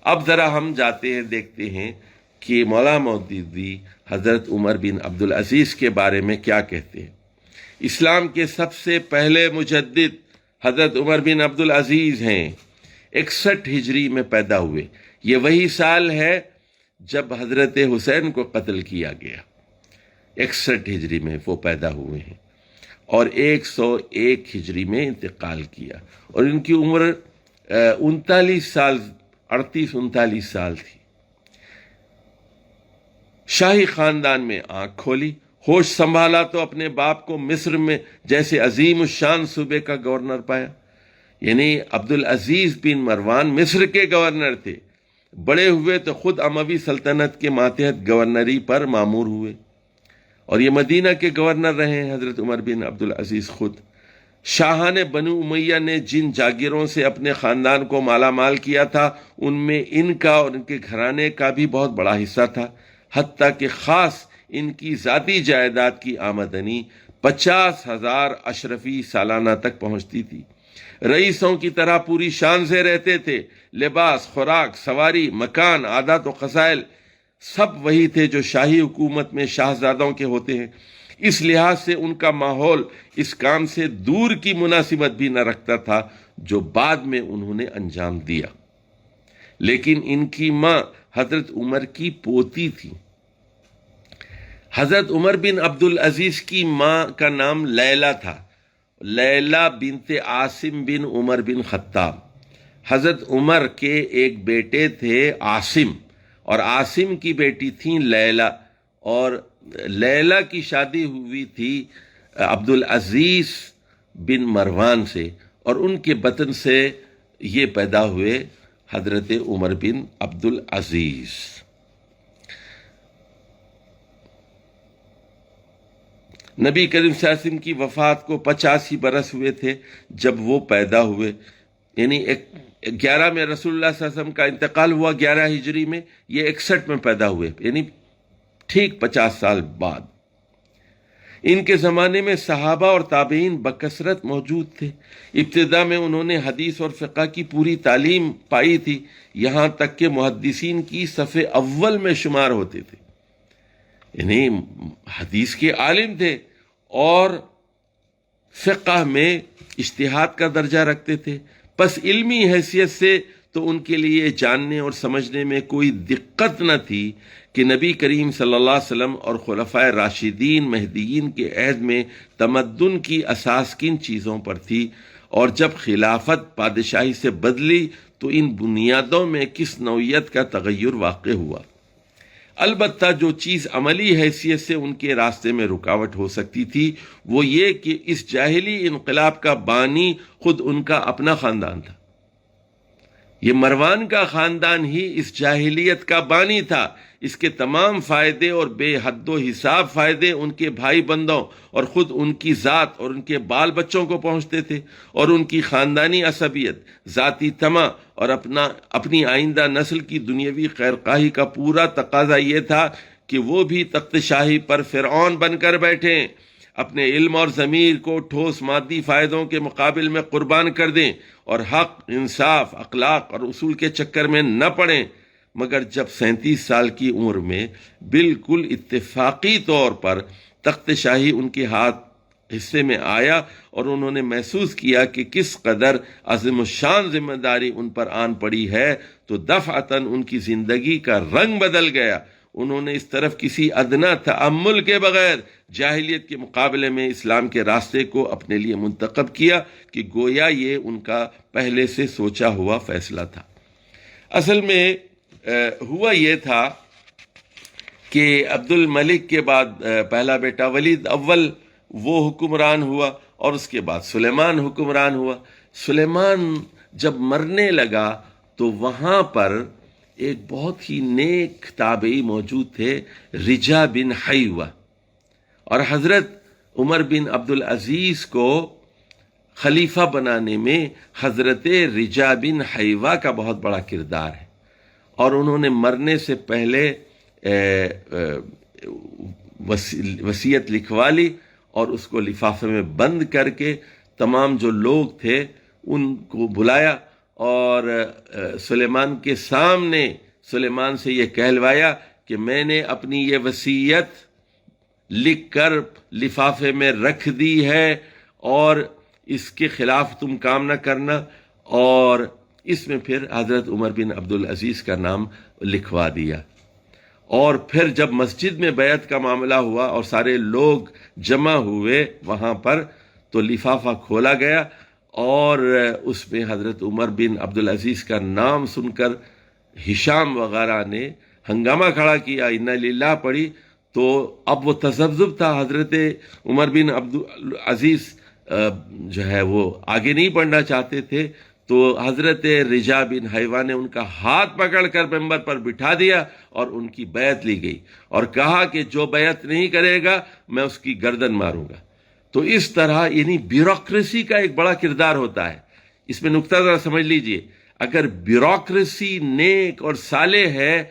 اب ذرا ہم جاتے ہیں، دیکھتے ہیں کہ مولانا مودودی حضرت عمر بن عبدالعزیز کے بارے میں کیا کہتے ہیں۔ اسلام کے سب سے پہلے مجدد حضرت عمر بن عبدالعزیز ہیں۔ 61 ہجری میں پیدا ہوئے۔ یہ وہی سال ہے جب حضرت حسین کو قتل کیا گیا۔ 61 ہجری میں وہ پیدا ہوئے ہیں اور 101 ہجری میں انتقال کیا، اور ان کی عمر 39 سال 38-39 سال تھی۔ شاہی خاندان میں آنکھ کھولی، ہوش سنبھالا تو اپنے باپ کو مصر میں جیسے عظیم الشان صوبے کا گورنر پایا۔ یعنی عبدالعزیز بن مروان مصر کے گورنر تھے۔ بڑے ہوئے تو خود اموی سلطنت کے ماتحت گورنری پر مامور ہوئے، اور یہ مدینہ کے گورنر رہے ہیں حضرت عمر بن عبدالعزیز خود۔ شاہان بنو امیہ نے جن جاگیروں سے اپنے خاندان کو مالا مال کیا تھا، ان میں ان کا اور ان کے گھرانے کا بھی بہت بڑا حصہ تھا، حتیٰ کہ خاص ان کی ذاتی جائیداد کی آمدنی 50,000 اشرفی سالانہ تک پہنچتی تھی۔ رئیسوں کی طرح پوری شان سے رہتے تھے۔ لباس، خوراک، سواری، مکان، عادات و خصائل سب وہی تھے جو شاہی حکومت میں شاہزادوں کے ہوتے ہیں۔ اس لحاظ سے ان کا ماحول اس کام سے دور کی مناسبت بھی نہ رکھتا تھا جو بعد میں انہوں نے انجام دیا۔ لیکن ان کی ماں حضرت عمر کی پوتی تھی۔ حضرت عمر بن عبدالعزیز کی ماں کا نام لیلہ تھا، لیلہ بنت عاصم بن عمر بن خطاب۔ حضرت عمر کے ایک بیٹے تھے عاصم، اور عاصم کی بیٹی تھیں لیلہ، اور لیلہ کی شادی ہوئی تھی عبدالعزیز بن مروان سے، اور ان کے بطن سے یہ پیدا ہوئے حضرت عمر بن عبدالعزیز۔ نبی کریم صلی اللہ علیہ وسلم کی وفات کو 85 برس ہوئے تھے جب وہ پیدا ہوئے، یعنی 11 میں رسول اللہ صلی اللہ علیہ وسلم کا انتقال ہوا، 11 ہجری میں، یہ 61 میں پیدا ہوئے، یعنی ٹھیک 50 سال بعد۔ ان کے زمانے میں صحابہ اور تابعین بکثرت موجود تھے۔ ابتدا میں انہوں نے حدیث اور فقہ کی پوری تعلیم پائی تھی، یہاں تک کہ محدثین کی صف اول میں شمار ہوتے تھے، یعنی حدیث کے عالم تھے اور فقہ میں اجتہاد کا درجہ رکھتے تھے۔ پس علمی حیثیت سے تو ان کے لیے جاننے اور سمجھنے میں کوئی دقت نہ تھی کہ نبی کریم صلی اللہ علیہ وسلم اور خلفائے راشدین مہدیین کے عہد میں تمدن کی اساس کن چیزوں پر تھی، اور جب خلافت بادشاہی سے بدلی تو ان بنیادوں میں کس نوعیت کا تغیر واقع ہوا۔ البتہ جو چیز عملی حیثیت سے ان کے راستے میں رکاوٹ ہو سکتی تھی وہ یہ کہ اس جاہلی انقلاب کا بانی خود ان کا اپنا خاندان تھا۔ یہ مروان کا خاندان ہی اس جاہلیت کا بانی تھا۔ اس کے تمام فائدے اور بے حد و حساب فائدے ان کے بھائی بندوں اور خود ان کی ذات اور ان کے بال بچوں کو پہنچتے تھے، اور ان کی خاندانی عصبیت، ذاتی طمع اور اپنی آئندہ نسل کی دنیاوی خیرخواہی کا پورا تقاضا یہ تھا کہ وہ بھی تخت شاہی پر فرعون بن کر بیٹھیں، اپنے علم اور ضمیر کو ٹھوس مادی فائدوں کے مقابل میں قربان کر دیں، اور حق، انصاف، اخلاق اور اصول کے چکر میں نہ پڑیں۔ مگر جب 37 سال کی عمر میں بالکل اتفاقی طور پر تخت شاہی ان کے حصے میں آیا اور انہوں نے محسوس کیا کہ کس قدر عظیم الشان ذمہ داری ان پر آن پڑی ہے، تو دفعتاً ان کی زندگی کا رنگ بدل گیا۔ انہوں نے اس طرف کسی ادنا تأمل کے بغیر جاہلیت کے مقابلے میں اسلام کے راستے کو اپنے لیے منتخب کیا کہ گویا یہ ان کا پہلے سے سوچا ہوا فیصلہ تھا۔ اصل میں ہوا یہ تھا کہ عبد الملک کے بعد پہلا بیٹا ولید اول وہ حکمران ہوا، اور اس کے بعد سلیمان حکمران ہوا۔ سلیمان جب مرنے لگا تو وہاں پر ایک بہت ہی نیک تابعی موجود تھے، رجا بن حیوہ، اور حضرت عمر بن عبدالعزیز کو خلیفہ بنانے میں حضرت رجا بن حیوہ کا بہت بڑا کردار ہے، اور انہوں نے مرنے سے پہلے وصیت لکھوا لی اور اس کو لفافے میں بند کر کے تمام جو لوگ تھے ان کو بلایا اور سلیمان کے سامنے سلیمان سے یہ کہلوایا کہ میں نے اپنی یہ وصیت لکھ کر لفافے میں رکھ دی ہے اور اس کے خلاف تم کام نہ کرنا. اور اس میں پھر حضرت عمر بن عبدالعزیز کا نام لکھوا دیا. اور پھر جب مسجد میں بیعت کا معاملہ ہوا اور سارے لوگ جمع ہوئے وہاں پر تو لفافہ کھولا گیا اور اس میں حضرت عمر بن عبدالعزیز کا نام سن کر ہشام وغیرہ نے ہنگامہ کھڑا کیا, انا للہ پڑھی. تو اب وہ تذبذب تھا, حضرت عمر بن عبدالعزیز جو ہے وہ آگے نہیں بڑھنا چاہتے تھے. تو حضرت رجا بن حیوہ نے ان کا ہاتھ پکڑ کر ممبر پر بٹھا دیا اور ان کی بیعت لی گئی اور کہا کہ جو بیعت نہیں کرے گا میں اس کی گردن ماروں گا. تو اس طرح یعنی بیوروکریسی کا ایک بڑا کردار ہوتا ہے. اس میں نقطہ ذرا سمجھ لیجئے, اگر بیوروکریسی نیک اور صالح ہے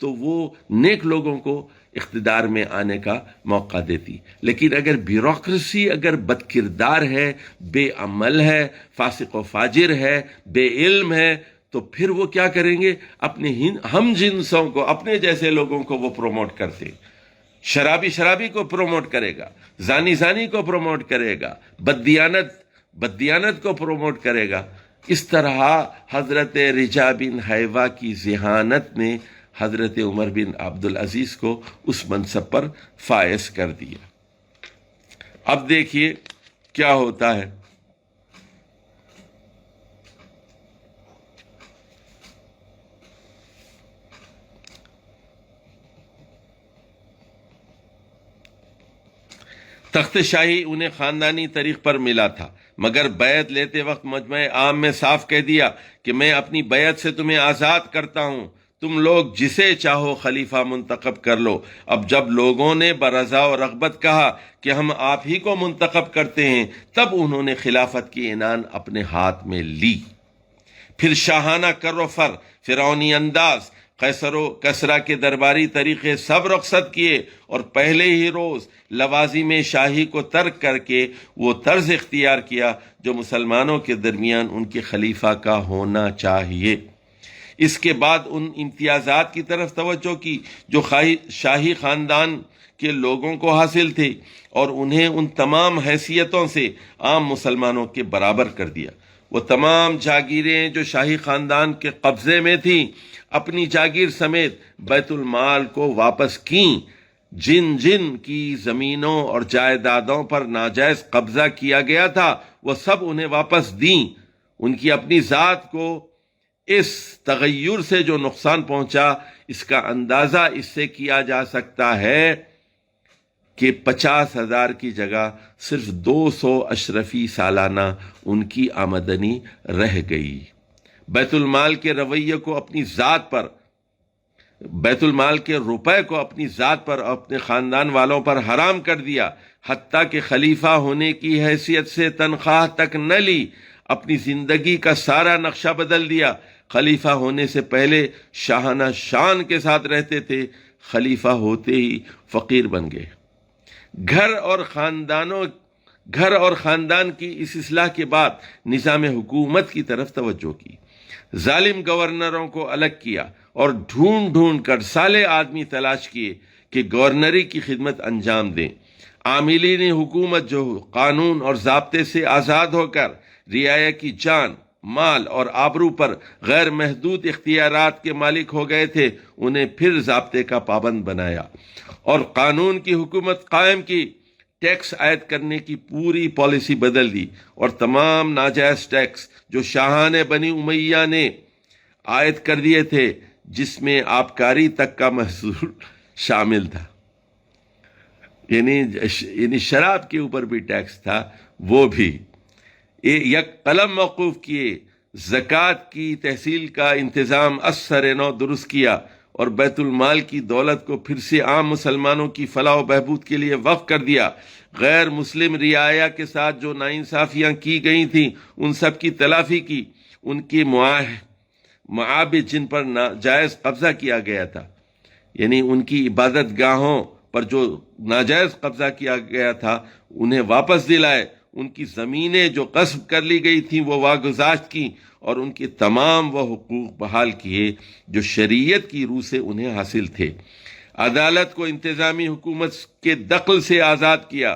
تو وہ نیک لوگوں کو اقتدار میں آنے کا موقع دیتی. لیکن اگر بیوروکریسی اگر بد کردار ہے, بے عمل ہے, فاسق و فاجر ہے, بے علم ہے, تو پھر وہ کیا کریں گے؟ اپنے ہم جنسوں کو, اپنے جیسے لوگوں کو وہ پروموٹ کرتے. شرابی کو پروموٹ کرے گا, زانی کو پروموٹ کرے گا, بددیانت کو پروموٹ کرے گا. اس طرح حضرت رجا بن حیوہ کی ذہانت نے حضرت عمر بن عبدالعزیز کو اس منصب پر فائز کر دیا. اب دیکھیے کیا ہوتا ہے. تخت شاہی انہیں خاندانی طریق پر ملا تھا, مگر بیعت لیتے وقت مجمع عام میں صاف کہہ دیا کہ میں اپنی بیعت سے تمہیں آزاد کرتا ہوں, تم لوگ جسے چاہو خلیفہ منتخب کر لو. اب جب لوگوں نے برضا و رغبت کہا کہ ہم آپ ہی کو منتخب کرتے ہیں, تب انہوں نے خلافت کی عنان اپنے ہاتھ میں لی. پھر شاہانہ کر و فر, فرعونی انداز, قیصر و کسریٰ کے درباری طریقے سب رخصت کیے اور پہلے ہی روز لوازم شاہی کو ترک کر کے وہ طرز اختیار کیا جو مسلمانوں کے درمیان ان کے خلیفہ کا ہونا چاہیے. اس کے بعد ان امتیازات کی طرف توجہ کی جو شاہی خاندان کے لوگوں کو حاصل تھے اور انہیں ان تمام حیثیتوں سے عام مسلمانوں کے برابر کر دیا. وہ تمام جاگیریں جو شاہی خاندان کے قبضے میں تھیں اپنی جاگیر سمیت بیت المال کو واپس کیں. جن کی زمینوں اور جائیدادوں پر ناجائز قبضہ کیا گیا تھا وہ سب انہیں واپس دیں. ان کی اپنی ذات کو اس تغیر سے جو نقصان پہنچا اس کا اندازہ اس سے کیا جا سکتا ہے کہ 50,000 کی جگہ صرف 200 اشرفی سالانہ ان کی آمدنی رہ گئی. بیت المال کے رویے کو اپنی ذات پر, بیت المال کے روپے کو اپنی ذات پر اور اپنے خاندان والوں پر حرام کر دیا, حتیٰ کہ خلیفہ ہونے کی حیثیت سے تنخواہ تک نہ لی. اپنی زندگی کا سارا نقشہ بدل دیا. خلیفہ ہونے سے پہلے شاہانہ شان کے ساتھ رہتے تھے, خلیفہ ہوتے ہی فقیر بن گئے. گھر اور خاندان کی اس اصلاح کے بعد نظام حکومت کی طرف توجہ کی. ظالم گورنروں کو الگ کیا اور ڈھونڈ کر صالح آدمی تلاش کیے کہ گورنری کی خدمت انجام دیں. عاملین حکومت جو قانون اور ضابطے سے آزاد ہو کر رعایا کی جان, مال اور آبرو پر غیر محدود اختیارات کے مالک ہو گئے تھے, انہیں پھر ضابطے کا پابند بنایا اور قانون کی حکومت قائم کی. ٹیکس عائد کرنے کی پوری پالیسی بدل دی اور تمام ناجائز ٹیکس جو شاہان بنی امیہ نے عائد کر دیے تھے, جس میں آبکاری تک کا محصول شامل تھا, یعنی شراب کے اوپر بھی ٹیکس تھا, وہ بھی یک قلم موقوف کیے. زکوٰۃ کی تحصیل کا انتظام اثر نو درست کیا اور بیت المال کی دولت کو پھر سے عام مسلمانوں کی فلاح و بہبود کے لیے وقف کر دیا. غیر مسلم رعایا کے ساتھ جو ناانصافیاں کی گئی تھیں ان سب کی تلافی کی. ان کے معابد جن پر ناجائز قبضہ کیا گیا تھا, یعنی ان کی عبادت گاہوں پر جو ناجائز قبضہ کیا گیا تھا, انہیں واپس دلائے. ان کی زمینیں جو غصب کر لی گئی تھیں وہ واگزاشت کی اور ان کے تمام وہ حقوق بحال کیے جو شریعت کی روح سے انہیں حاصل تھے۔ عدالت کو انتظامی حکومت کے دخل سے آزاد کیا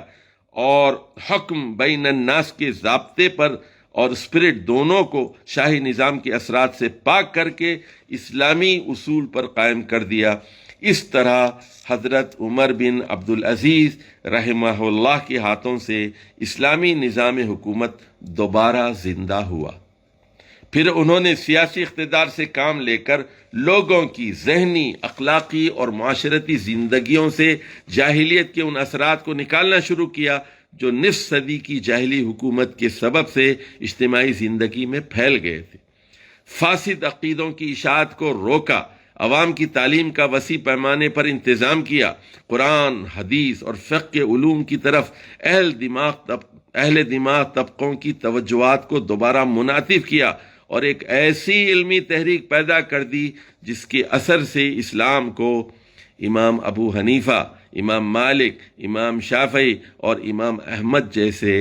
اور حکم بین الناس کے ضابطے پر اور اسپرٹ دونوں کو شاہی نظام کے اثرات سے پاک کر کے اسلامی اصول پر قائم کر دیا۔ اس طرح حضرت عمر بن عبدالعزیز رحمہ اللہ کے ہاتھوں سے اسلامی نظام حکومت دوبارہ زندہ ہوا۔ پھر انہوں نے سیاسی اقتدار سے کام لے کر لوگوں کی ذہنی، اخلاقی اور معاشرتی زندگیوں سے جاہلیت کے ان اثرات کو نکالنا شروع کیا جو نصف صدی کی جاہلی حکومت کے سبب سے اجتماعی زندگی میں پھیل گئے تھے۔ فاسد عقیدوں کی اشاعت کو روکا، عوام کی تعلیم کا وسیع پیمانے پر انتظام کیا، قرآن، حدیث اور فقہ کے علوم کی طرف اہل دماغ طبقوں کی توجہات کو دوبارہ منعطف کیا اور ایک ایسی علمی تحریک پیدا کر دی جس کے اثر سے اسلام کو امام ابو حنیفہ، امام مالک، امام شافعی اور امام احمد جیسے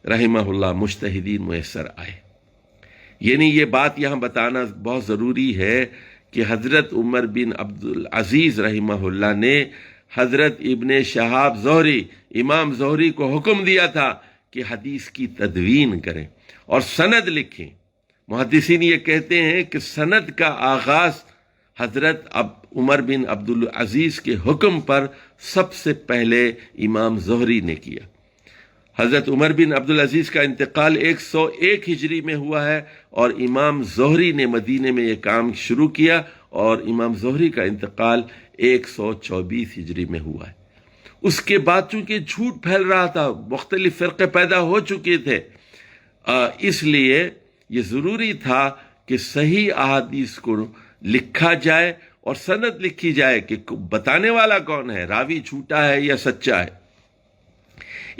رحمہ اللہ مجتہدین میسر آئے۔ یعنی یہ بات یہاں بتانا بہت ضروری ہے کہ حضرت عمر بن عبدالعزیز رحمہ اللہ نے حضرت ابن شہاب زہری، امام زہری کو حکم دیا تھا کہ حدیث کی تدوین کریں اور سند لکھیں۔ محدثین یہ کہتے ہیں کہ سند کا آغاز حضرت عمر بن عبدالعزیز کے حکم پر سب سے پہلے امام زہری نے کیا۔ حضرت عمر بن عبدالعزیز کا انتقال 101 ہجری میں ہوا ہے اور امام زہری نے مدینے میں یہ کام شروع کیا اور امام زہری کا انتقال 124 ہجری میں ہوا ہے۔ اس کے بعد چونکہ جھوٹ پھیل رہا تھا، مختلف فرقے پیدا ہو چکے تھے، اس لیے یہ ضروری تھا کہ صحیح احادیث کو لکھا جائے اور سند لکھی جائے کہ بتانے والا کون ہے، راوی جھوٹا ہے یا سچا ہے۔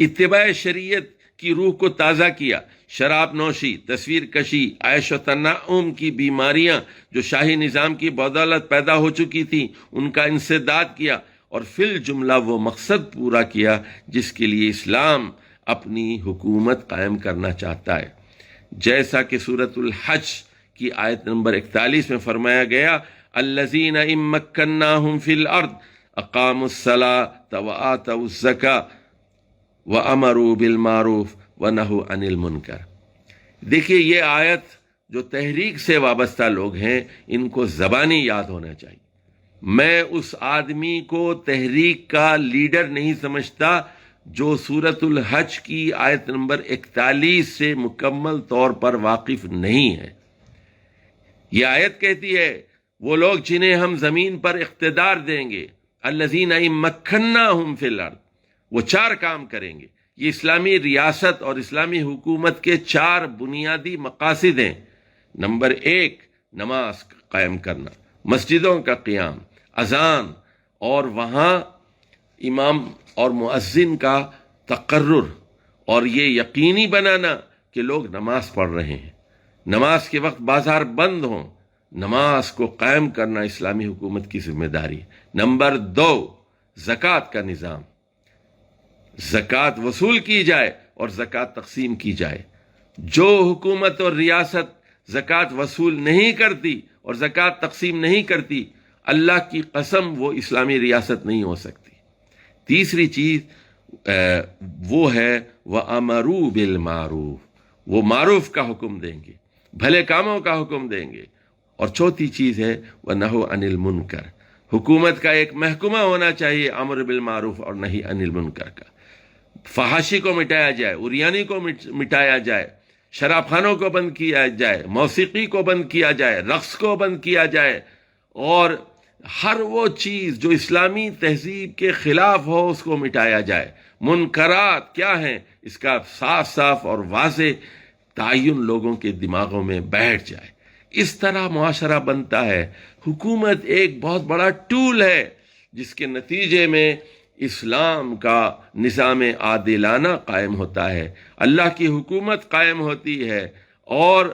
اتباع شریعت کی روح کو تازہ کیا، شراب نوشی، تصویر کشی، عیش و تنعم کی بیماریاں جو شاہی نظام کی بدولت پیدا ہو چکی تھیں ان کا انسداد کیا اور فی الجملہ وہ مقصد پورا کیا جس کے لیے اسلام اپنی حکومت قائم کرنا چاہتا ہے، جیسا کہ سورۃ الحج کی آیت نمبر 41 میں فرمایا گیا، الذین ان مکناہم فی الارض اقاموا الصلاۃ وآتوا الزکاۃ وامروا بالمعروف ونہوا عن المنکر۔ دیکھیے یہ آیت جو تحریک سے وابستہ لوگ ہیں ان کو زبانی یاد ہونا چاہیے۔ میں اس آدمی کو تحریک کا لیڈر نہیں سمجھتا جو سورۃ الحج کی آیت نمبر 41 سے مکمل طور پر واقف نہیں ہے۔ یہ آیت کہتی ہے وہ لوگ جنہیں ہم زمین پر اقتدار دیں گے، الذین ان مکناہم فی الارض، وہ 4 کام کریں گے۔ یہ اسلامی ریاست اور اسلامی حکومت کے 4 بنیادی مقاصد ہیں۔ نمبر 1، نماز قائم کرنا، مسجدوں کا قیام، اذان اور وہاں امام اور مؤذن کا تقرر اور یہ یقینی بنانا کہ لوگ نماز پڑھ رہے ہیں، نماز کے وقت بازار بند ہوں، نماز کو قائم کرنا اسلامی حکومت کی ذمہ داری ہے۔ نمبر 2، زکوٰۃ کا نظام، زکوٰۃ وصول کی جائے اور زکوٰۃ تقسیم کی جائے۔ جو حکومت اور ریاست زکوٰۃ وصول نہیں کرتی اور زکوٰۃ تقسیم نہیں کرتی، اللہ کی قسم وہ اسلامی ریاست نہیں ہو سکتی۔ تیسری چیز وہ ہے وَأَمَرُوا بِالْمَعْرُوفِ، وہ معروف کا حکم دیں گے، بھلے کاموں کا حکم دیں گے۔ اور چوتھی چیز ہے وَنَهُوا عَنِ الْمُنْكَرِ، حکومت کا ایک محکمہ ہونا چاہیے امر بالمعروف اور نہی عن المنکر کا۔ فحاشی کو مٹایا جائے، عریانی کو مٹایا جائے، شراب خانوں کو بند کیا جائے، موسیقی کو بند کیا جائے، رقص کو بند کیا جائے اور ہر وہ چیز جو اسلامی تہذیب کے خلاف ہو اس کو مٹایا جائے۔ منکرات کیا ہیں اس کا صاف صاف اور واضح تعین لوگوں کے دماغوں میں بیٹھ جائے۔ اس طرح معاشرہ بنتا ہے۔ حکومت ایک بہت بڑا ٹول ہے جس کے نتیجے میں اسلام کا نظام عادلانہ قائم ہوتا ہے، اللہ کی حکومت قائم ہوتی ہے اور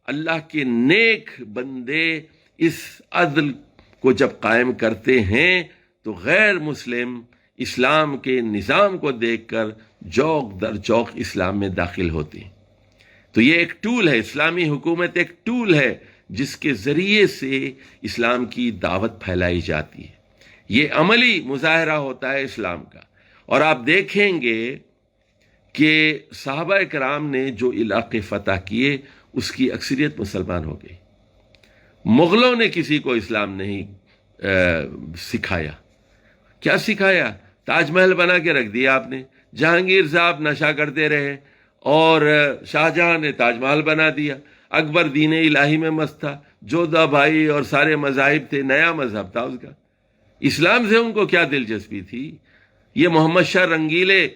اللہ کے نیک بندے اس عدل کو جب قائم کرتے ہیں تو غیر مسلم اسلام کے نظام کو دیکھ کر جوق در جوق اسلام میں داخل ہوتے ہیں۔ تو یہ ایک ٹول ہے، اسلامی حکومت ایک ٹول ہے جس کے ذریعے سے اسلام کی دعوت پھیلائی جاتی ہے۔ یہ عملی مظاہرہ ہوتا ہے اسلام کا۔ اور آپ دیکھیں گے کہ صحابہ کرام نے جو علاقے فتح کیے اس کی اکثریت مسلمان ہو گئی۔ مغلوں نے کسی کو اسلام نہیں سکھایا۔ کیا سکھایا؟ تاج محل بنا کے رکھ دیا آپ نے۔ جہانگیر صاحب نشہ کرتے رہے اور شاہجہاں نے تاج محل بنا دیا۔ اکبر دین الہی میں مست تھا، جودھا بھائی اور سارے مذاہب تھے، نیا مذہب تھا اس کا۔ اسلام سے ان کو کیا دلچسپی تھی؟ یہ محمد شاہ رنگیلے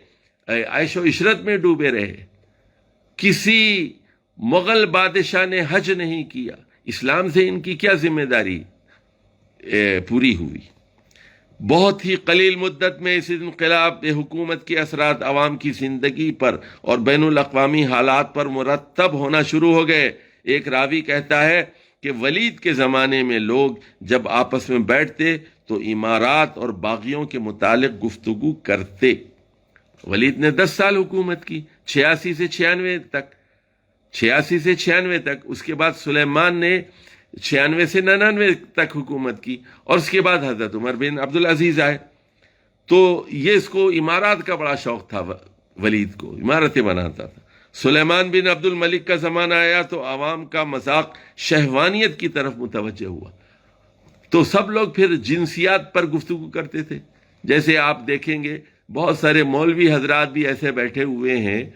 عیش و عشرت میں ڈوبے رہے۔ کسی مغل بادشاہ نے حج نہیں کیا۔ اسلام سے ان کی کیا ذمہ داری پوری ہوئی؟ بہت ہی قلیل مدت میں اس انقلاب حکومت کے اثرات عوام کی زندگی پر اور بین الاقوامی حالات پر مرتب ہونا شروع ہو گئے۔ ایک راوی کہتا ہے کہ ولید کے زمانے میں لوگ جب آپس میں بیٹھتے تو امارات اور باغیوں کے متعلق گفتگو کرتے۔ ولید نے 10 سال حکومت کی، 86 سے 96 تک۔ اس کے بعد سلیمان نے 96 سے 99 تک حکومت کی، اور اس کے بعد حضرت عمر بن عبدالعزیز آئے۔ تو یہ اس کو امارات کا بڑا شوق تھا، ولید کو عمارتیں بناتا تھا۔ سلیمان بن عبد الملک کا زمانہ آیا تو عوام کا مذاق شہوانیت کی طرف متوجہ ہوا، تو سب لوگ پھر جنسیات پر گفتگو کرتے تھے۔ جیسے آپ دیکھیں گے بہت سارے مولوی حضرات بھی ایسے بیٹھے ہوئے ہیں،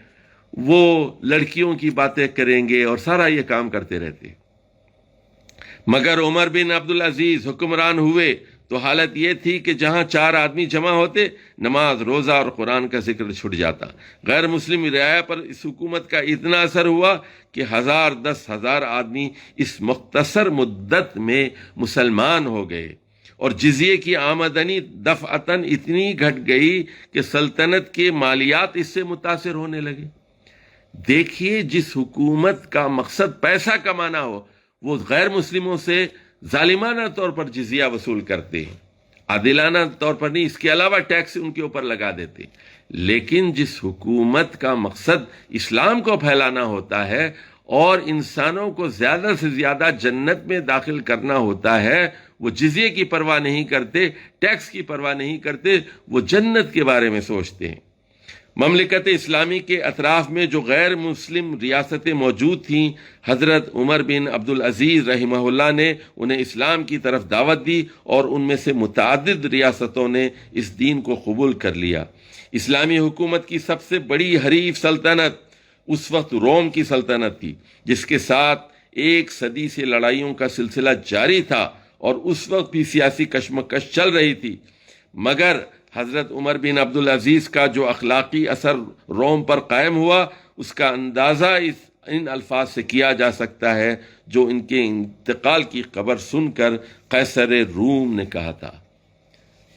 وہ لڑکیوں کی باتیں کریں گے اور سارا یہ کام کرتے رہتے۔ مگر عمر بن عبدالعزیز حکمران ہوئے تو حالت یہ تھی کہ جہاں 4 آدمی جمع ہوتے، نماز، روزہ اور قرآن کا ذکر چھٹ جاتا۔ غیر مسلم رعایا پر اس حکومت کا اتنا اثر ہوا کہ 1000 10,000 آدمی اس مختصر مدت میں مسلمان ہو گئے، اور جزیے کی آمدنی دفعتاً اتنی گھٹ گئی کہ سلطنت کے مالیات اس سے متاثر ہونے لگے۔ دیکھیے، جس حکومت کا مقصد پیسہ کمانا ہو وہ غیر مسلموں سے ظالمانہ طور پر جزیہ وصول کرتے ہیں، عادلانہ طور پر نہیں، اس کے علاوہ ٹیکس ان کے اوپر لگا دیتے۔ لیکن جس حکومت کا مقصد اسلام کو پھیلانا ہوتا ہے اور انسانوں کو زیادہ سے زیادہ جنت میں داخل کرنا ہوتا ہے، وہ جزیے کی پرواہ نہیں کرتے، ٹیکس کی پرواہ نہیں کرتے، وہ جنت کے بارے میں سوچتے ہیں۔ مملکت اسلامی کے اطراف میں جو غیر مسلم ریاستیں موجود تھیں، حضرت عمر بن عبدالعزیز رحمہ اللہ نے انہیں اسلام کی طرف دعوت دی، اور ان میں سے متعدد ریاستوں نے اس دین کو قبول کر لیا۔ اسلامی حکومت کی سب سے بڑی حریف سلطنت اس وقت روم کی سلطنت تھی، جس کے ساتھ 1 صدی سے لڑائیوں کا سلسلہ جاری تھا، اور اس وقت بھی سیاسی کشمکش چل رہی تھی۔ مگر حضرت عمر بن عبدالعزیز کا جو اخلاقی اثر روم پر قائم ہوا، اس کا اندازہ ان الفاظ سے کیا جا سکتا ہے جو ان کے انتقال کی خبر سن کر قیصر روم نے کہا تھا۔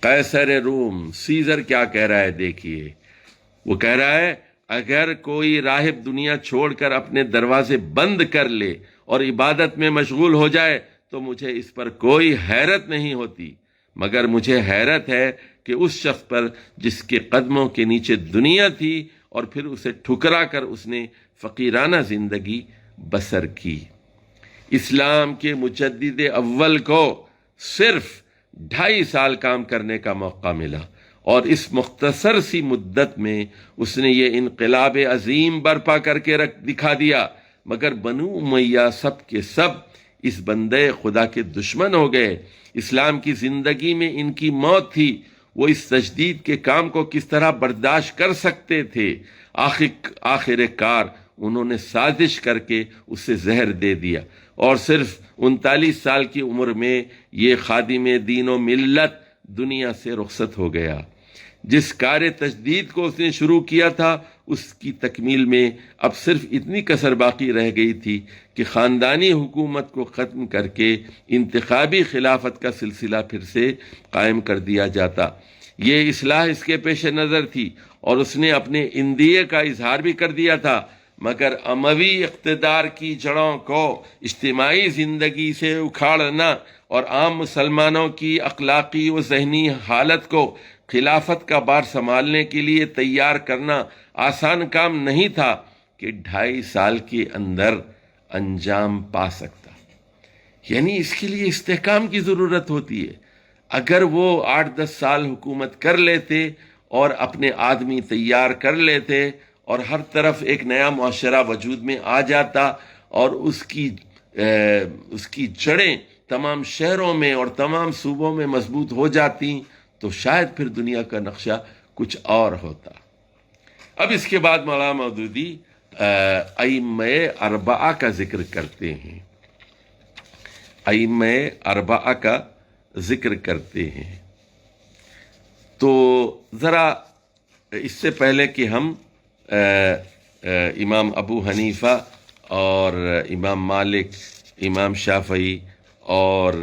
قیصر روم، سیزر کیا کہہ رہا ہے دیکھیے، وہ کہہ رہا ہے اگر کوئی راہب دنیا چھوڑ کر اپنے دروازے بند کر لے اور عبادت میں مشغول ہو جائے تو مجھے اس پر کوئی حیرت نہیں ہوتی، مگر مجھے حیرت ہے کہ اس شخص پر جس کے قدموں کے نیچے دنیا تھی اور پھر اسے ٹھکرا کر اس نے فقیرانہ زندگی بسر کی۔ اسلام کے مجدد اول کو صرف 2.5 سال کام کرنے کا موقع ملا، اور اس مختصر سی مدت میں اس نے یہ انقلاب عظیم برپا کر کے دکھا دیا۔ مگر بنو امیہ سب کے سب اس بندے خدا کے دشمن ہو گئے۔ اسلام کی زندگی میں ان کی موت تھی، وہ اس تجدید کے کام کو کس طرح برداشت کر سکتے تھے؟ آخر کار انہوں نے سازش کر کے اسے زہر دے دیا، اور صرف 39 سال کی عمر میں یہ خادم دین و ملت دنیا سے رخصت ہو گیا۔ جس کار تجدید کو اس نے شروع کیا تھا، اس کی تکمیل میں اب صرف اتنی کسر باقی رہ گئی تھی کہ خاندانی حکومت کو ختم کر کے انتخابی خلافت کا سلسلہ پھر سے قائم کر دیا جاتا۔ یہ اصلاح اس کے پیش نظر تھی، اور اس نے اپنے اندیے کا اظہار بھی کر دیا تھا، مگر اموی اقتدار کی جڑوں کو اجتماعی زندگی سے اکھاڑنا اور عام مسلمانوں کی اخلاقی و ذہنی حالت کو خلافت کا بار سنبھالنے کے لیے تیار کرنا آسان کام نہیں تھا کہ 2.5 سال کے اندر انجام پا سکتا. یعنی اس کے لیے استحکام کی ضرورت ہوتی ہے. اگر وہ 8-10 سال حکومت کر لیتے اور اپنے آدمی تیار کر لیتے اور ہر طرف ایک نیا معاشرہ وجود میں آ جاتا اور اس کی جڑیں تمام شہروں میں اور تمام صوبوں میں مضبوط ہو جاتی تو شاید پھر دنیا کا نقشہ کچھ اور ہوتا. اب اس کے بعد مولانا مودودی ائمہ اربعہ کا ذکر کرتے ہیں. ائمہ اربعہ کا ذکر کرتے ہیں. تو ذرا اس سے پہلے کہ ہم امام ابو حنیفہ اور امام مالک، امام شافعی اور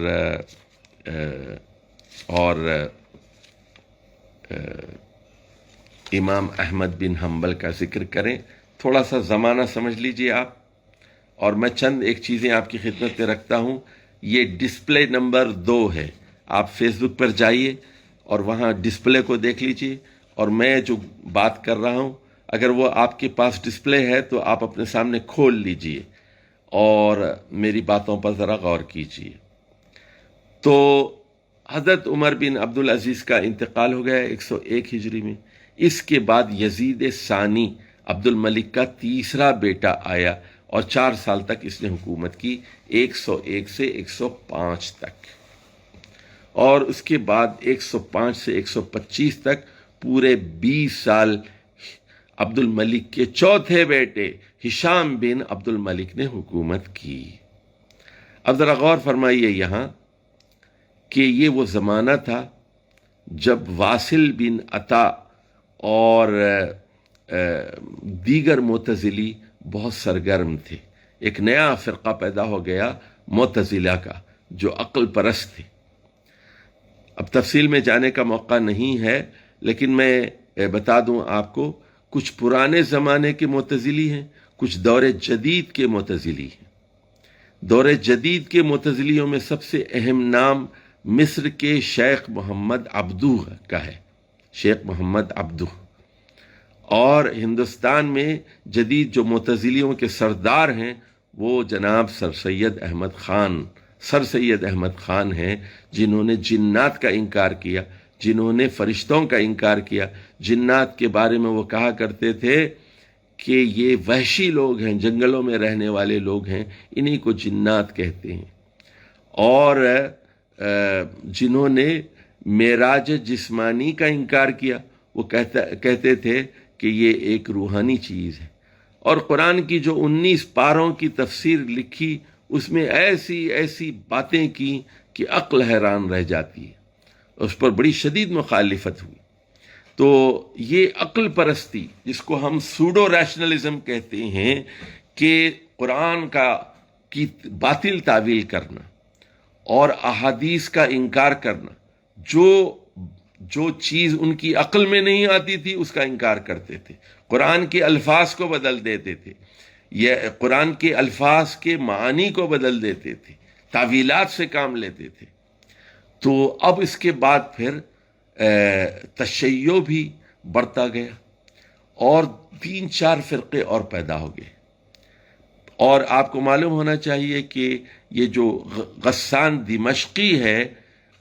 امام احمد بن حنبل کا ذکر کریں، تھوڑا سا زمانہ سمجھ لیجئے آپ. اور میں چند ایک چیزیں آپ کی خدمت میں رکھتا ہوں. یہ ڈسپلے نمبر 2 ہے. آپ فیس بک پر جائیے اور وہاں ڈسپلے کو دیکھ لیجئے، اور میں جو بات کر رہا ہوں اگر وہ آپ کے پاس ڈسپلے ہے تو آپ اپنے سامنے کھول لیجئے اور میری باتوں پر ذرا غور کیجئے. تو حضرت عمر بن عبدالعزیز کا انتقال ہو گیا 101 ہجری میں. اس کے بعد یزید ثانی عبد الملک کا تیسرا بیٹا آیا اور 4 سال تک اس نے حکومت کی، 101 سے 105 تک. اور اس کے بعد 105 سے 125 تک پورے 20 سال عبد الملک کے چوتھے بیٹے ہشام بن عبد الملک نے حکومت کی. اب ذرا غور فرمائیے یہاں کہ یہ وہ زمانہ تھا جب واصل بن عطا اور دیگر معتزلی بہت سرگرم تھے. ایک نیا فرقہ پیدا ہو گیا معتزلہ کا، جو عقل پرست تھے. اب تفصیل میں جانے کا موقع نہیں ہے، لیکن میں بتا دوں آپ کو، کچھ پرانے زمانے کے معتزلی ہیں، کچھ دور جدید کے معتزلی ہیں. دور جدید کے معتزلیوں میں سب سے اہم نام مصر کے شیخ محمد عبدو کا ہے، شیخ محمد عبدو. اور ہندوستان میں جدید جو معتزلیوں کے سردار ہیں وہ جناب سر سید احمد خان ہیں، جنہوں نے جنات کا انکار کیا، جنہوں نے فرشتوں کا انکار کیا. جنات کے بارے میں وہ کہا کرتے تھے کہ یہ وحشی لوگ ہیں، جنگلوں میں رہنے والے لوگ ہیں، انہی کو جنات کہتے ہیں. اور جنہوں نے معراج جسمانی کا انکار کیا، وہ کہتے تھے کہ یہ ایک روحانی چیز ہے. اور قرآن کی جو 19 پاروں کی تفسیر لکھی، اس میں ایسی ایسی باتیں کی کہ عقل حیران رہ جاتی ہے. اس پر بڑی شدید مخالفت ہوئی. تو یہ عقل پرستی، جس کو ہم سوڈو ریشنلزم کہتے ہیں، کہ قرآن کی باطل تعویل کرنا اور احادیث کا انکار کرنا، جو چیز ان کی عقل میں نہیں آتی تھی اس کا انکار کرتے تھے. قرآن کے الفاظ کو بدل دیتے تھے، یہ قرآن کے الفاظ کے معانی کو بدل دیتے تھے، تعویلات سے کام لیتے تھے. تو اب اس کے بعد پھر تشیع بھی بڑھتا گیا اور 3-4 فرقے اور پیدا ہو گئے. اور آپ کو معلوم ہونا چاہیے کہ یہ جو غسان دمشقی ہے،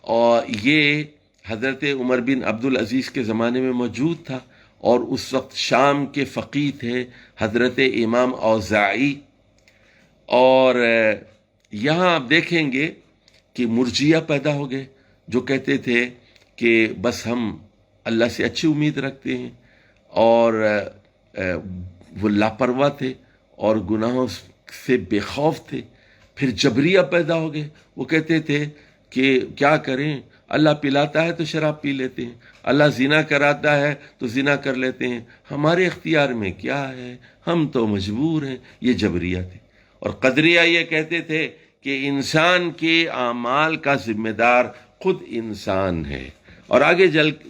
اور یہ حضرت عمر بن عبدالعزیز کے زمانے میں موجود تھا، اور اس وقت شام کے فقیہ تھے حضرت امام اوزاعی. اور یہاں آپ دیکھیں گے کہ مرجیہ پیدا ہو گئے، جو کہتے تھے کہ بس ہم اللہ سے اچھی امید رکھتے ہیں، اور وہ لاپرواہ تھے اور گناہوں سے بے خوف تھے. پھر جبریہ پیدا ہو گئے، وہ کہتے تھے کہ کیا کریں، اللہ پلاتا ہے تو شراب پی لیتے ہیں، اللہ زنا کراتا ہے تو زنا کر لیتے ہیں، ہمارے اختیار میں کیا ہے، ہم تو مجبور ہیں. یہ جبریہ تھے. اور قدریہ یہ کہتے تھے کہ انسان کے اعمال کا ذمہ دار خود انسان ہے. اور آگے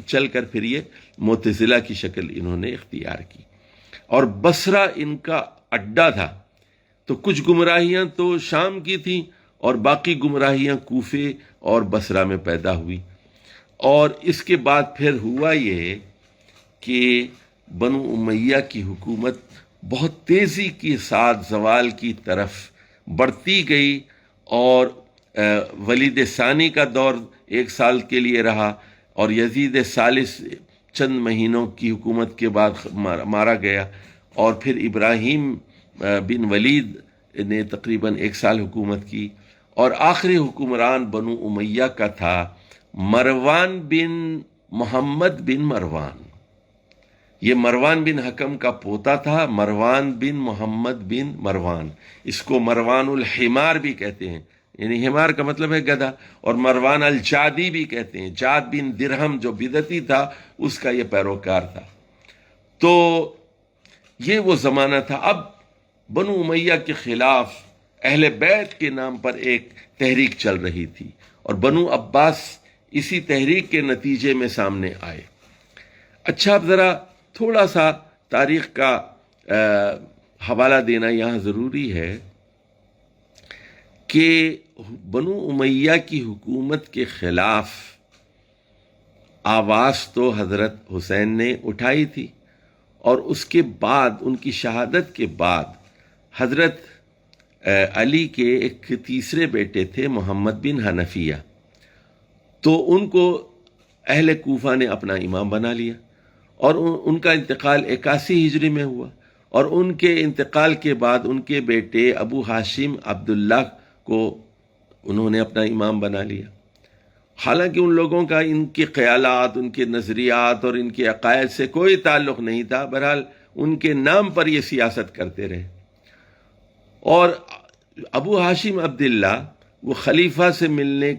چل کر پھر یہ معتزلہ کی شکل انہوں نے اختیار کی. اور بصرہ ان کا اڈا تھا. تو کچھ گمراہیاں تو شام کی تھیں اور باقی گمراہیاں کوفے اور بصرہ میں پیدا ہوئی. اور اس کے بعد پھر ہوا یہ کہ بنو امیہ کی حکومت بہت تیزی کے ساتھ زوال کی طرف بڑھتی گئی، اور ولید ثانی کا دور 1 سال کے لیے رہا، اور یزید ثالث چند مہینوں کی حکومت کے بعد مارا گیا، اور پھر ابراہیم بن ولید نے تقریباً 1 سال حکومت کی، اور آخری حکمران بنو امیہ کا تھا مروان بن محمد بن مروان. یہ مروان بن حکم کا پوتا تھا، مروان بن محمد بن مروان. اس کو مروان الحمار بھی کہتے ہیں، یعنی حمار کا مطلب ہے گدھا، اور مروان الجادی بھی کہتے ہیں. جاد بن درہم جو بدعتی تھا اس کا یہ پیروکار تھا. تو یہ وہ زمانہ تھا. اب بنو امیہ کے خلاف اہل بیت کے نام پر ایک تحریک چل رہی تھی، اور بنو عباس اسی تحریک کے نتیجے میں سامنے آئے. اچھا، اب ذرا تھوڑا سا تاریخ کا حوالہ دینا یہاں ضروری ہے کہ بنو امیہ کی حکومت کے خلاف آواز تو حضرت حسین نے اٹھائی تھی، اور اس کے بعد ان کی شہادت کے بعد حضرت علی کے ایک تیسرے بیٹے تھے محمد بن حنفیہ، تو ان کو اہل کوفہ نے اپنا امام بنا لیا، اور ان کا انتقال 81 ہجری میں ہوا، اور ان کے انتقال کے بعد ان کے بیٹے ابو ہاشم عبداللہ کو انہوں نے اپنا امام بنا لیا. حالانکہ ان لوگوں کا ان کے خیالات، ان کے نظریات اور ان کے عقائد سے کوئی تعلق نہیں تھا، بہرحال ان کے نام پر یہ سیاست کرتے رہے. اور ابو ہاشم عبداللہ وہ خلیفہ سے ملنے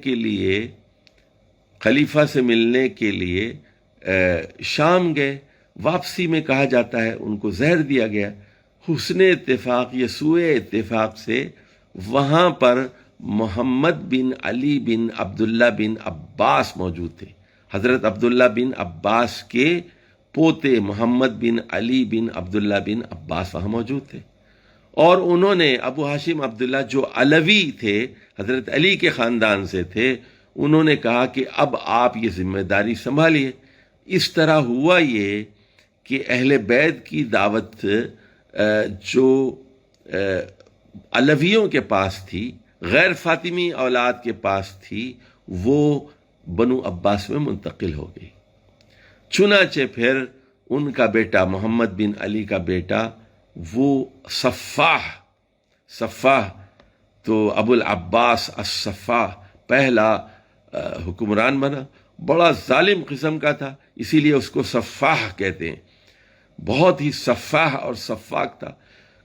کے لیے شام گئے. واپسی میں کہا جاتا ہے ان کو زہر دیا گیا. حسن اتفاق یا سوء اتفاق سے وہاں پر محمد بن علی بن عبداللہ بن عباس موجود تھے. حضرت عبداللہ بن عباس کے پوتے محمد بن علی بن عبداللہ بن عباس وہاں موجود تھے، اور انہوں نے ابو ہاشم عبداللہ جو علوی تھے، حضرت علی کے خاندان سے تھے، انہوں نے کہا کہ اب آپ یہ ذمہ داری سنبھالیے. اس طرح ہوا یہ کہ اہل بیت کی دعوت جو علویوں کے پاس تھی، غیر فاطمی اولاد کے پاس تھی، وہ بنو عباس میں منتقل ہو گئی. چنانچہ پھر ان کا بیٹا محمد بن علی کا بیٹا وہ صفاح تو ابو العباس الصفاح پہلا حکمران بنا. بڑا ظالم قسم کا تھا، اسی لیے اس کو صفاح کہتے ہیں. بہت ہی صفاح اور صفاق تھا.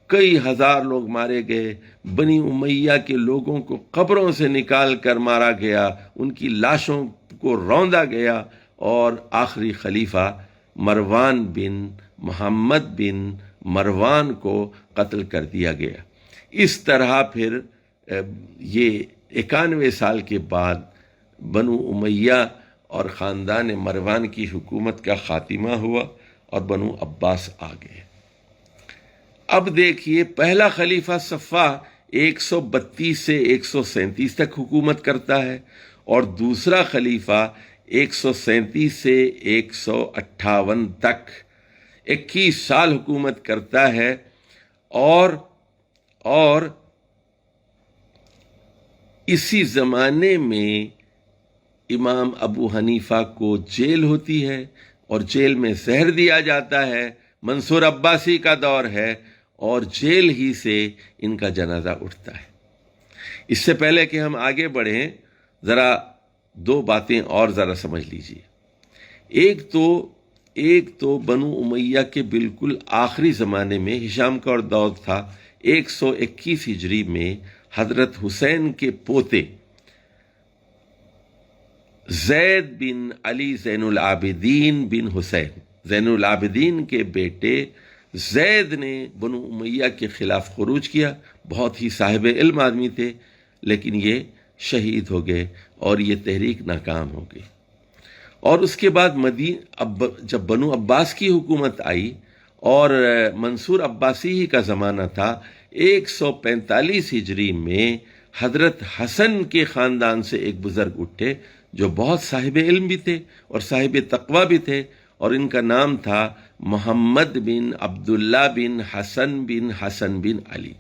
کئی ہزار لوگ مارے گئے، بنی امیہ کے لوگوں کو قبروں سے نکال کر مارا گیا، ان کی لاشوں کو روندا گیا، اور آخری خلیفہ مروان بن محمد بن مروان کو قتل کر دیا گیا. اس طرح پھر یہ 91 سال کے بعد بنو امیہ اور خاندان مروان کی حکومت کا خاتمہ ہوا، اور بنو عباس آ گئے. اب دیکھیے، پہلا خلیفہ صفاح 132 سے 137 تک حکومت کرتا ہے، اور دوسرا خلیفہ 137 سے 158 تک 21 سال حکومت کرتا ہے. اور اسی زمانے میں امام ابو حنیفہ کو جیل ہوتی ہے، اور جیل میں زہر دیا جاتا ہے. منصور عباسی کا دور ہے، اور جیل ہی سے ان کا جنازہ اٹھتا ہے. اس سے پہلے کہ ہم آگے بڑھیں، ذرا 2 باتیں اور ذرا سمجھ لیجیے. ایک تو بنو امیہ کے بالکل آخری زمانے میں ہشام کا اور دور تھا. 121 ہجری میں حضرت حسین کے پوتے زید بن علی زین العابدین بن حسین، زین العابدین کے بیٹے زید نے بنو امیہ کے خلاف خروج کیا. بہت ہی صاحب علم آدمی تھے، لیکن یہ شہید ہو گئے، اور یہ تحریک ناکام ہو گئی. اور اس کے بعد جب بنو عباس کی حکومت آئی اور منصور عباسی ہی کا زمانہ تھا، 145 ہجری میں حضرت حسن کے خاندان سے ایک بزرگ اٹھے جو بہت صاحب علم بھی تھے اور صاحب تقوی بھی تھے، اور ان کا نام تھا محمد بن عبداللہ بن حسن بن علی۔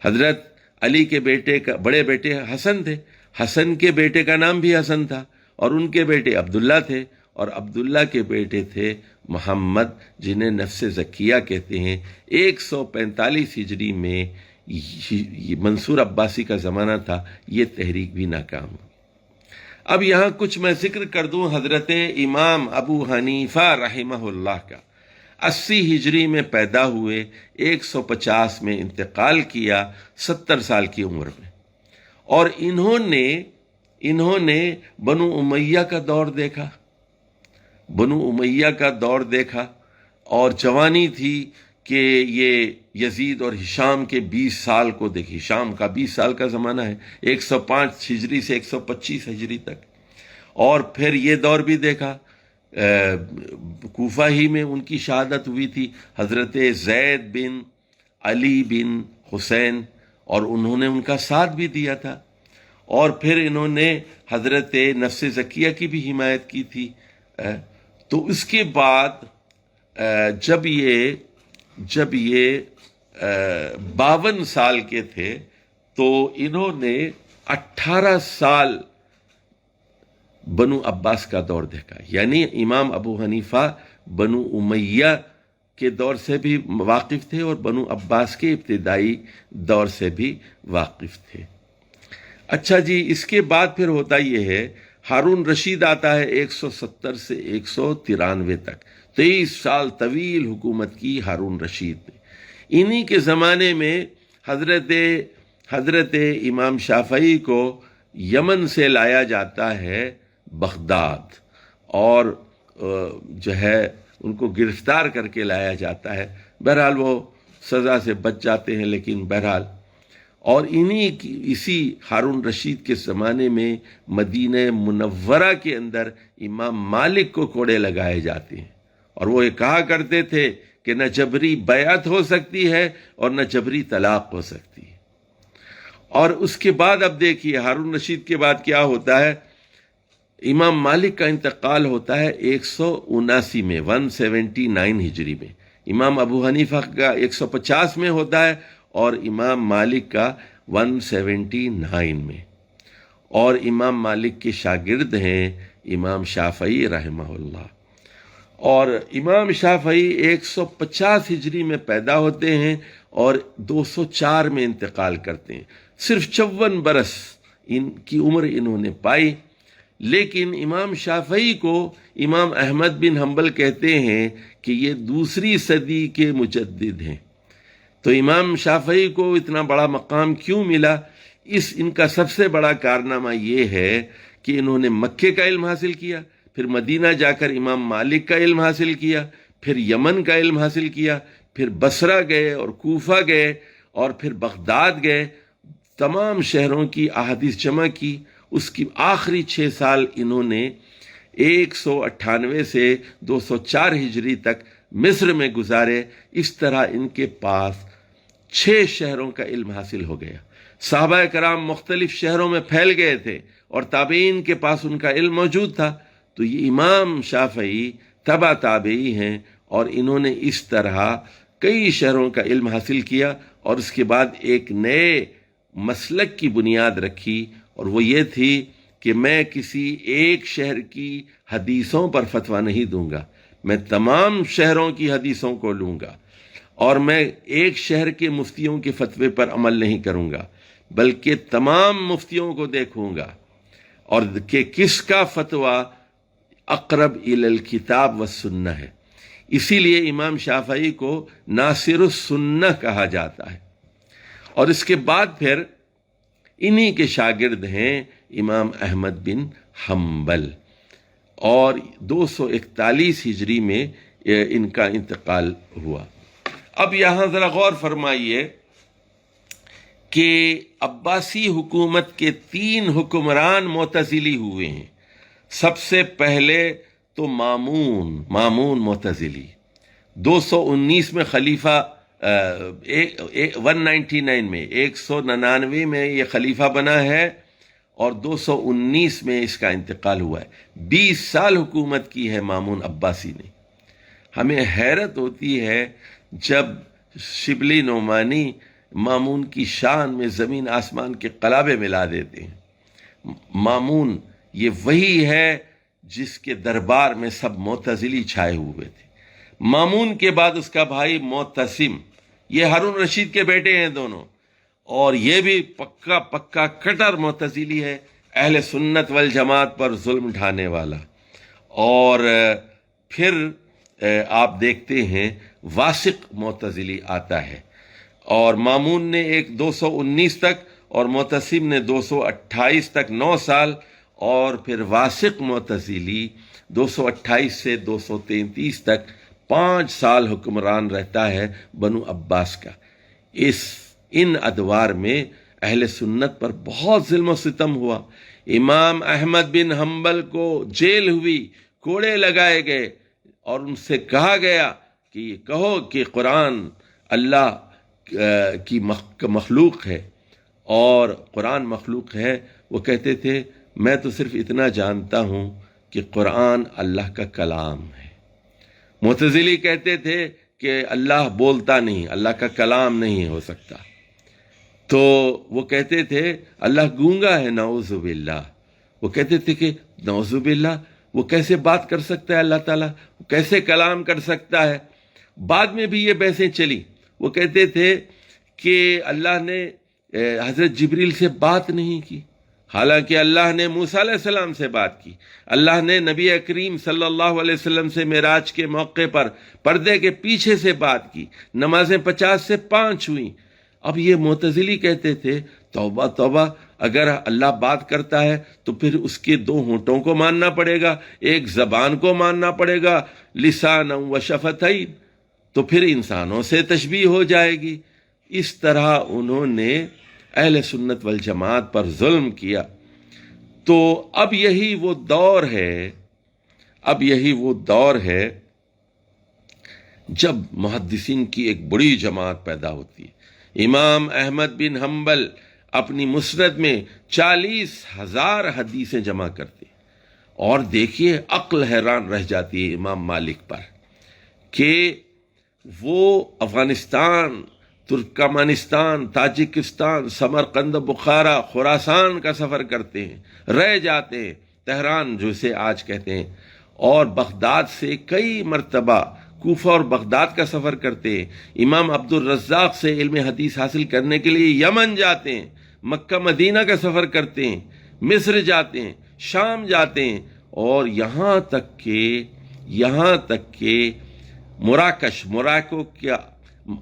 حضرت علی کے بیٹے کا بڑے بیٹے حسن تھے، حسن کے بیٹے کا نام بھی حسن تھا، اور ان کے بیٹے عبداللہ تھے، اور عبداللہ کے بیٹے تھے محمد، جنہیں نفس زکیہ کہتے ہیں۔ 145 ہجری میں منصور عباسی کا زمانہ تھا، یہ تحریک بھی ناکام ہوئی۔ اب یہاں کچھ میں ذکر کر دوں حضرت امام ابو حنیفہ رحمہ اللہ کا۔ 80 ہجری میں پیدا ہوئے، 150 میں انتقال کیا، 70 سال کی عمر میں، اور انہوں نے بنو امیہ کا دور دیکھا، اور جوانی تھی کہ یہ یزید اور ہشام کے 20 سال کو دیکھی۔ ہشام کا 20 سال کا زمانہ ہے، 105 ہجری سے 125 ہجری تک، اور پھر یہ دور بھی دیکھا۔ کوفہ ہی میں ان کی شہادت ہوئی تھی، حضرت زید بن علی بن حسین، اور انہوں نے ان کا ساتھ بھی دیا تھا، اور پھر انہوں نے حضرت نفس زکیہ کی بھی حمایت کی تھی۔ تو اس کے بعد جب یہ 52 سال کے تھے تو انہوں نے 18 سال بنو عباس کا دور دیکھا، یعنی امام ابو حنیفہ بنو امیہ کے دور سے بھی واقف تھے اور بنو عباس کے ابتدائی دور سے بھی واقف تھے۔ اچھا جی، اس کے بعد پھر ہوتا یہ ہے، ہارون رشید آتا ہے 170 سے 193 تک، 23 سال طویل حکومت کی ہارون رشید نے۔ انہی کے زمانے میں حضرت امام شافعی کو یمن سے لایا جاتا ہے بغداد، اور جو ہے ان کو گرفتار کر کے لایا جاتا ہے۔ بہرحال وہ سزا سے بچ جاتے ہیں، لیکن بہرحال، اور اسی ہارون رشید کے زمانے میں مدینہ منورہ کے اندر امام مالک کو کوڑے لگائے جاتے ہیں، اور وہ یہ کہا کرتے تھے کہ نہ جبری بیعت ہو سکتی ہے اور نہ جبری طلاق ہو سکتی ہے۔ اور اس کے بعد اب دیکھیے ہارون رشید کے بعد کیا ہوتا ہے، امام مالک کا انتقال ہوتا ہے 179 میں، 179 ہجری میں۔ امام ابو حنیفہ کا 150 میں ہوتا ہے، اور امام مالک کا 179 میں، اور امام مالک کے شاگرد ہیں امام شافعی رحمہ اللہ، اور امام شافعی 150 ہجری میں پیدا ہوتے ہیں اور 204 میں انتقال کرتے ہیں۔ صرف 54 برس ان کی عمر انہوں نے پائی، لیکن امام شافعی کو امام احمد بن حنبل کہتے ہیں کہ یہ دوسری صدی کے مجدد ہیں۔ تو امام شافعی کو اتنا بڑا مقام کیوں ملا؟ ان کا سب سے بڑا کارنامہ یہ ہے کہ انہوں نے مکے کا علم حاصل کیا، پھر مدینہ جا کر امام مالک کا علم حاصل کیا، پھر یمن کا علم حاصل کیا، پھر بصرہ گئے اور کوفہ گئے، اور پھر بغداد گئے، تمام شہروں کی احادیث جمع کی۔ اس کی آخری 6 سال انہوں نے 198 سے 204 ہجری تک مصر میں گزارے۔ اس طرح ان کے پاس 6 شہروں کا علم حاصل ہو گیا۔ صحابہ کرام مختلف شہروں میں پھیل گئے تھے، اور تابعین کے پاس ان کا علم موجود تھا۔ تو یہ امام شافعی تبع تابعی ہیں، اور انہوں نے اس طرح کئی شہروں کا علم حاصل کیا، اور اس کے بعد ایک نئے مسلک کی بنیاد رکھی، اور وہ یہ تھی کہ میں کسی ایک شہر کی حدیثوں پر فتویٰ نہیں دوں گا، میں تمام شہروں کی حدیثوں کو لوں گا، اور میں ایک شہر کے مفتیوں کے فتوے پر عمل نہیں کروں گا، بلکہ تمام مفتیوں کو دیکھوں گا، اور کہ کس کا فتویٰ اقرب الی الکتاب والسنہ ہے۔ اسی لیے امام شافعی کو ناصر السنہ کہا جاتا ہے۔ اور اس کے بعد پھر انہی کے شاگرد ہیں امام احمد بن حنبل، اور 241 ہجری میں ان کا انتقال ہوا۔ اب یہاں ذرا غور فرمائیے کہ عباسی حکومت کے 3 حکمران معتزلی ہوئے ہیں۔ سب سے پہلے تو مامون معتزلی، 219 میں خلیفہ 199 میں 199 میں یہ خلیفہ بنا ہے اور 219 میں اس کا انتقال ہوا ہے. 20 سال حکومت کی ہے مامون عباسی نے. ہمیں حیرت ہوتی ہے جب شبلی نعمانی مامون کی شان میں زمین آسمان کے قلابے ملا دیتے ہیں. مامون یہ وہی ہے جس کے دربار میں سب معتزلی چھائے ہوئے تھے. مامون کے بعد اس کا بھائی معتصم، یہ ہارون رشید کے بیٹے ہیں دونوں، اور یہ بھی پکا پکا کٹر معتزلی ہے، اہل سنت والجماعت پر ظلم ڈھانے والا. اور پھر آپ دیکھتے ہیں واسق معتزلی آتا ہے، اور مامون نے ایک 219 تک اور معتصم نے 228 تک 9 سال، اور پھر واسق معتزلی 228 سے 233 تک 5 سال حکمران رہتا ہے بنو عباس کا. ان ادوار میں اہل سنت پر بہت ظلم و ستم ہوا. امام احمد بن حنبل کو جیل ہوئی، کوڑے لگائے گئے، اور ان سے کہا گیا کہ یہ کہو کہ قرآن اللہ کی مخلوق ہے اور قرآن مخلوق ہے. وہ کہتے تھے میں تو صرف اتنا جانتا ہوں کہ قرآن اللہ کا کلام ہے. معتزلی کہتے تھے کہ اللہ بولتا نہیں، اللہ کا کلام نہیں ہو سکتا. تو وہ کہتے تھے اللہ گونگا ہے، نعوذ باللہ. وہ کہتے تھے کہ نعوذ باللہ وہ کیسے بات کر سکتا ہے اللہ تعالیٰ، وہ کیسے کلام کر سکتا ہے. بعد میں بھی یہ بحثیں چلی. وہ کہتے تھے کہ اللہ نے حضرت جبریل سے بات نہیں کی، حالانکہ اللہ نے موسیٰ علیہ السلام سے بات کی. اللہ نے نبی کریم صلی اللہ علیہ وسلم سے معراج کے موقع پر پردے کے پیچھے سے بات کی. نمازیں 50 سے 5 ہوئیں. اب یہ معتزلی کہتے تھے توبہ توبہ، اگر اللہ بات کرتا ہے تو پھر اس کے 2 ہونٹوں کو ماننا پڑے گا، ایک زبان کو ماننا پڑے گا، لسان و شفتین، تو پھر انسانوں سے تشبیہ ہو جائے گی. اس طرح انہوں نے اہل سنت والجماعت پر ظلم کیا. تو اب یہی وہ دور ہے جب محدثین کی ایک بڑی جماعت پیدا ہوتی ہے. امام احمد بن حنبل اپنی مسند میں 40,000 حدیثیں جمع کرتے ہیں. اور دیکھیے عقل حیران رہ جاتی ہے امام مالک پر کہ وہ افغانستان، ترکمانستان، تاجکستان، سمرقند، بخارا، خراسان کا سفر کرتے ہیں، رہ جاتے ہیں، تہران جسے آج کہتے ہیں، اور بغداد سے کئی مرتبہ کوفہ اور بغداد کا سفر کرتے ہیں. امام عبد الرزاق سے علم حدیث حاصل کرنے کے لیے یمن جاتے ہیں، مکہ مدینہ کا سفر کرتے ہیں، مصر جاتے ہیں، شام جاتے ہیں، اور یہاں تک کہ مراکو کیا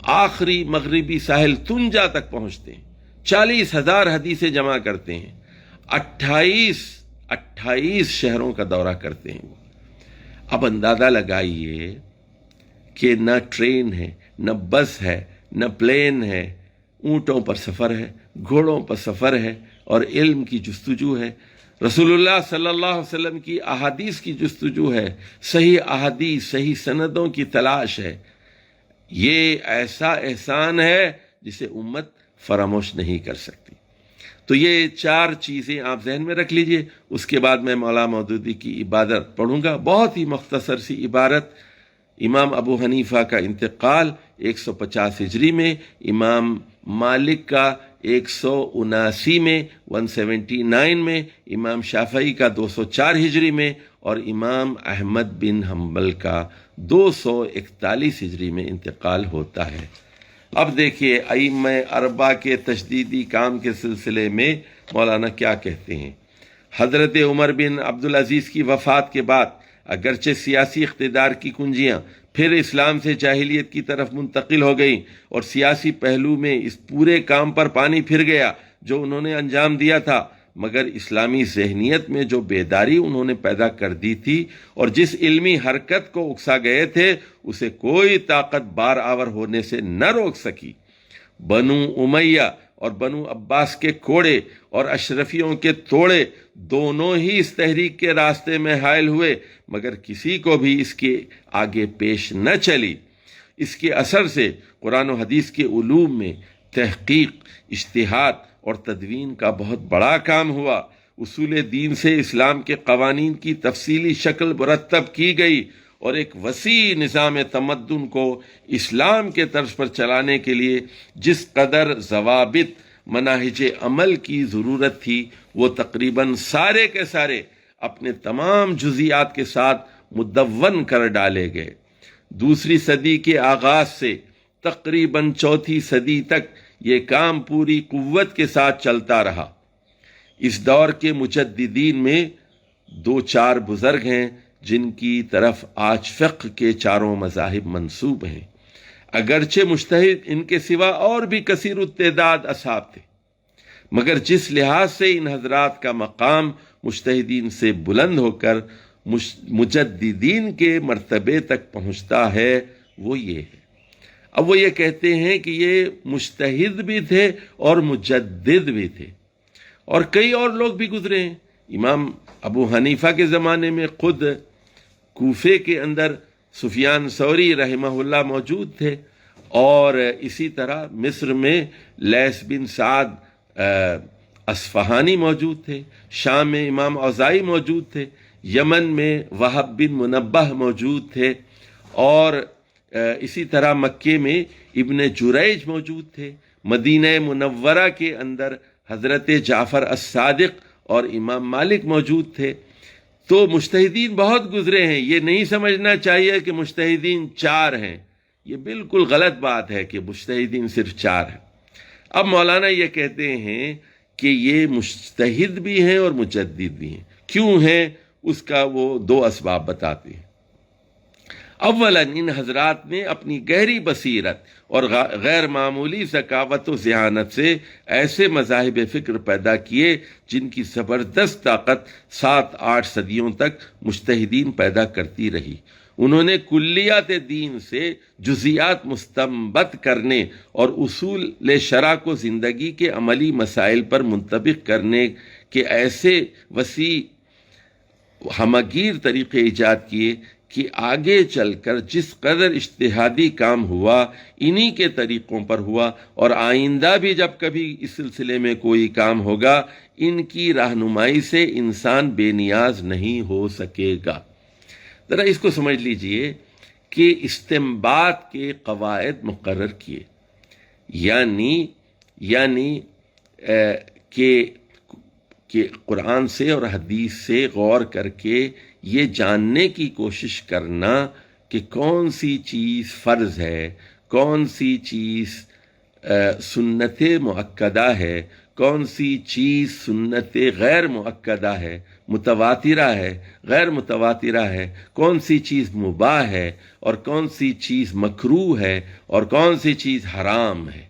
آخری مغربی ساحل تنجا تک پہنچتے ہیں. 40,000 حدیثیں جمع کرتے ہیں. 28 شہروں کا دورہ کرتے ہیں وہ. اب اندازہ لگائیے کہ نہ ٹرین ہے، نہ بس ہے، نہ پلین ہے، اونٹوں پر سفر ہے، گھوڑوں پر سفر ہے، اور علم کی جستجو ہے. رسول اللہ صلی اللہ علیہ وسلم کی احادیث کی جستجو ہے، صحیح احادیث، صحیح سندوں کی تلاش ہے. یہ ایسا احسان ہے جسے امت فراموش نہیں کر سکتی. تو یہ 4 چیزیں آپ ذہن میں رکھ لیجئے. اس کے بعد میں مولا مودودی کی عبارت پڑھوں گا، بہت ہی مختصر سی عبارت. امام ابو حنیفہ کا انتقال 150 ہجری میں، امام مالک کا 179 میں 179 میں، امام شافعی کا 204 ہجری میں، اور امام احمد بن حنبل کا 241 ہجری میں انتقال ہوتا ہے. اب دیکھیے ائمہ اربعہ کے تجدیدی کام کے سلسلے میں مولانا کیا کہتے ہیں. حضرت عمر بن عبدالعزیز کی وفات کے بعد اگرچہ سیاسی اقتدار کی کنجیاں پھر اسلام سے جاہلیت کی طرف منتقل ہو گئیں اور سیاسی پہلو میں اس پورے کام پر پانی پھر گیا جو انہوں نے انجام دیا تھا، مگر اسلامی ذہنیت میں جو بیداری انہوں نے پیدا کر دی تھی اور جس علمی حرکت کو اکسا گئے تھے، اسے کوئی طاقت بار آور ہونے سے نہ روک سکی. بنو امیہ اور بنو عباس کے کوڑے اور اشرفیوں کے توڑے دونوں ہی اس تحریک کے راستے میں حائل ہوئے، مگر کسی کو بھی اس کے آگے پیش نہ چلی. اس کے اثر سے قرآن و حدیث کے علوم میں تحقیق، اجتہاد اور تدوین کا بہت بڑا کام ہوا۔ اصول دین سے اسلام کے قوانین کی تفصیلی شکل مرتب کی گئی اور ایک وسیع نظام تمدن کو اسلام کے طرز پر چلانے کے لیے جس قدر ضوابط، مناہج عمل کی ضرورت تھی، وہ تقریباً سارے کے سارے اپنے تمام جزیات کے ساتھ مدون کر ڈالے گئے۔ دوسری صدی کے آغاز سے تقریباً چوتھی صدی تک یہ کام پوری قوت کے ساتھ چلتا رہا۔ اس دور کے مجددین میں 2-4 بزرگ ہیں جن کی طرف آج فقہ کے چاروں مذاہب منسوب ہیں، اگرچہ مجتہد ان کے سوا اور بھی کثیر التعداد اصحاب تھے، مگر جس لحاظ سے ان حضرات کا مقام مجتہدین سے بلند ہو کر مجددین کے مرتبے تک پہنچتا ہے وہ یہ ہے۔ اب وہ یہ کہتے ہیں کہ یہ مجتہد بھی تھے اور مجدد بھی تھے، اور کئی اور لوگ بھی گزرے ہیں۔ امام ابو حنیفہ کے زمانے میں خود کوفے کے اندر سفیان ثوری رحمہ اللہ موجود تھے، اور اسی طرح مصر میں لیث بن سعد اصفہانی موجود تھے، شام میں امام اوزاعی موجود تھے، یمن میں وہب بن منبہ موجود تھے، اور اسی طرح مکے میں ابن جریج موجود تھے، مدینہ منورہ کے اندر حضرت جعفر الصادق اور امام مالک موجود تھے۔ تو مجتہدین بہت گزرے ہیں، یہ نہیں سمجھنا چاہیے کہ مجتہدین 4 ہیں، یہ بالکل غلط بات ہے کہ مجتہدین صرف 4 ہیں۔ اب مولانا یہ کہتے ہیں کہ یہ مجتہد بھی ہیں اور مجدد بھی ہیں۔ کیوں ہیں؟ اس کا وہ 2 اسباب بتاتے ہیں۔ اولاً ان حضرات نے اپنی گہری بصیرت اور غیر معمولی ذکاوت و ذہانت سے ایسے مذاہب فکر پیدا کیے جن کی زبردست طاقت 7-8 صدیوں تک مجتہدین پیدا کرتی رہی۔ انہوں نے کلیات دین سے جزیات مستنبط کرنے اور اصول شرع کو زندگی کے عملی مسائل پر منطبق کرنے کے ایسے وسیع ہمگیر طریقے ایجاد کیے کہ آگے چل کر جس قدر اجتہادی کام ہوا انہی کے طریقوں پر ہوا، اور آئندہ بھی جب کبھی اس سلسلے میں کوئی کام ہوگا ان کی رہنمائی سے انسان بے نیاز نہیں ہو سکے گا۔ ذرا اس کو سمجھ لیجئے کہ استنباط کے قواعد مقرر کیے، یعنی کہ قرآن سے اور حدیث سے غور کر کے یہ جاننے کی کوشش کرنا کہ کون سی چیز فرض ہے، کون سی چیز سنت مؤکدہ ہے، کون سی چیز سنت غیر مؤکدہ ہے، متواترہ ہے، غیر متواترہ ہے، کون سی چیز مباح ہے اور کون سی چیز مکروہ ہے اور کون سی چیز حرام ہے۔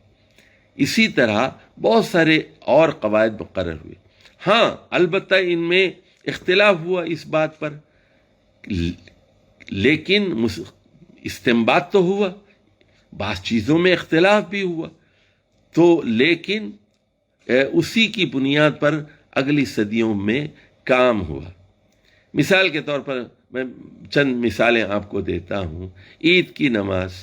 اسی طرح بہت سارے اور قواعد مقرر ہوئے۔ ہاں البتہ ان میں اختلاف ہوا اس بات پر، لیکن استنباط تو ہوا، بعض چیزوں میں اختلاف بھی ہوا، تو لیکن اسی کی بنیاد پر اگلی صدیوں میں کام ہوا۔ مثال کے طور پر میں چند مثالیں آپ کو دیتا ہوں۔ عید کی نماز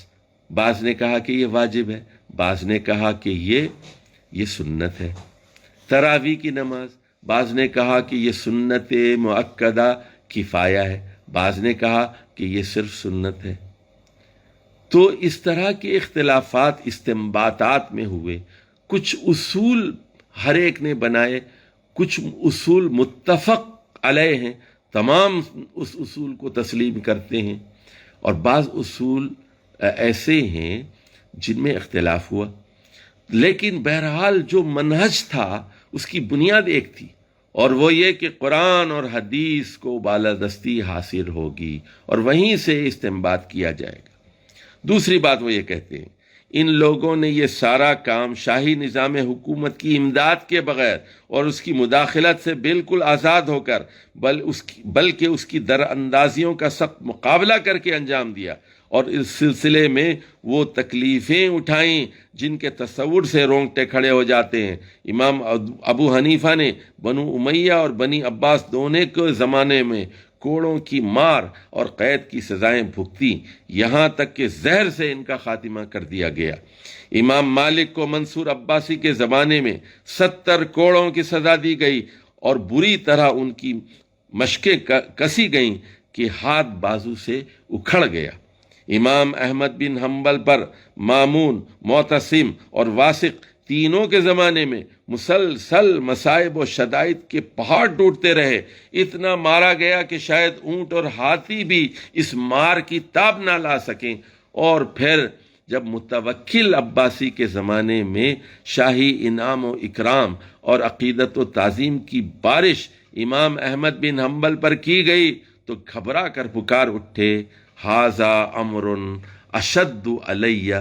بعض نے کہا کہ یہ واجب ہے، بعض نے کہا کہ یہ سنت ہے۔ تراویح کی نماز بعض نے کہا کہ یہ سنت مؤکدہ کفایہ ہے، بعض نے کہا کہ یہ صرف سنت ہے۔ تو اس طرح کے اختلافات استنباطات میں ہوئے۔ کچھ اصول ہر ایک نے بنائے، کچھ اصول متفق علیہ ہیں، تمام اس اصول کو تسلیم کرتے ہیں، اور بعض اصول ایسے ہیں جن میں اختلاف ہوا، لیکن بہرحال جو منہج تھا اس کی بنیاد ایک تھی، اور وہ یہ کہ قرآن اور حدیث کو بالادستی حاصل ہوگی اور وہیں سے استنباط کیا جائے گا۔ دوسری بات وہ یہ کہتے ہیں ان لوگوں نے یہ سارا کام شاہی نظام حکومت کی امداد کے بغیر اور اس کی مداخلت سے بالکل آزاد ہو کر بلکہ اس کی در اندازیوں کا سخت مقابلہ کر کے انجام دیا، اور اس سلسلے میں وہ تکلیفیں اٹھائیں جن کے تصور سے رونگٹے کھڑے ہو جاتے ہیں۔ امام ابو حنیفہ نے بنو امیہ اور بنی عباس دونوں کے زمانے میں کوڑوں کی مار اور قید کی سزائیں بھگتیں، یہاں تک کہ زہر سے ان کا خاتمہ کر دیا گیا۔ امام مالک کو منصور عباسی کے زمانے میں 70 کوڑوں کی سزا دی گئی اور بری طرح ان کی مشقیں کسی گئیں کہ ہاتھ بازو سے اکھڑ گیا۔ امام احمد بن حنبل پر مامون، معتصم اور واسق تینوں کے زمانے میں مسلسل مصائب و شدائد کے پہاڑ ٹوٹتے رہے، اتنا مارا گیا کہ شاید اونٹ اور ہاتھی بھی اس مار کی تاب نہ لا سکیں۔ اور پھر جب متوکل عباسی کے زمانے میں شاہی انعام و اکرام اور عقیدت و تعظیم کی بارش امام احمد بن حنبل پر کی گئی تو گھبرا کر پکار اٹھے، ھذا امر اشد علی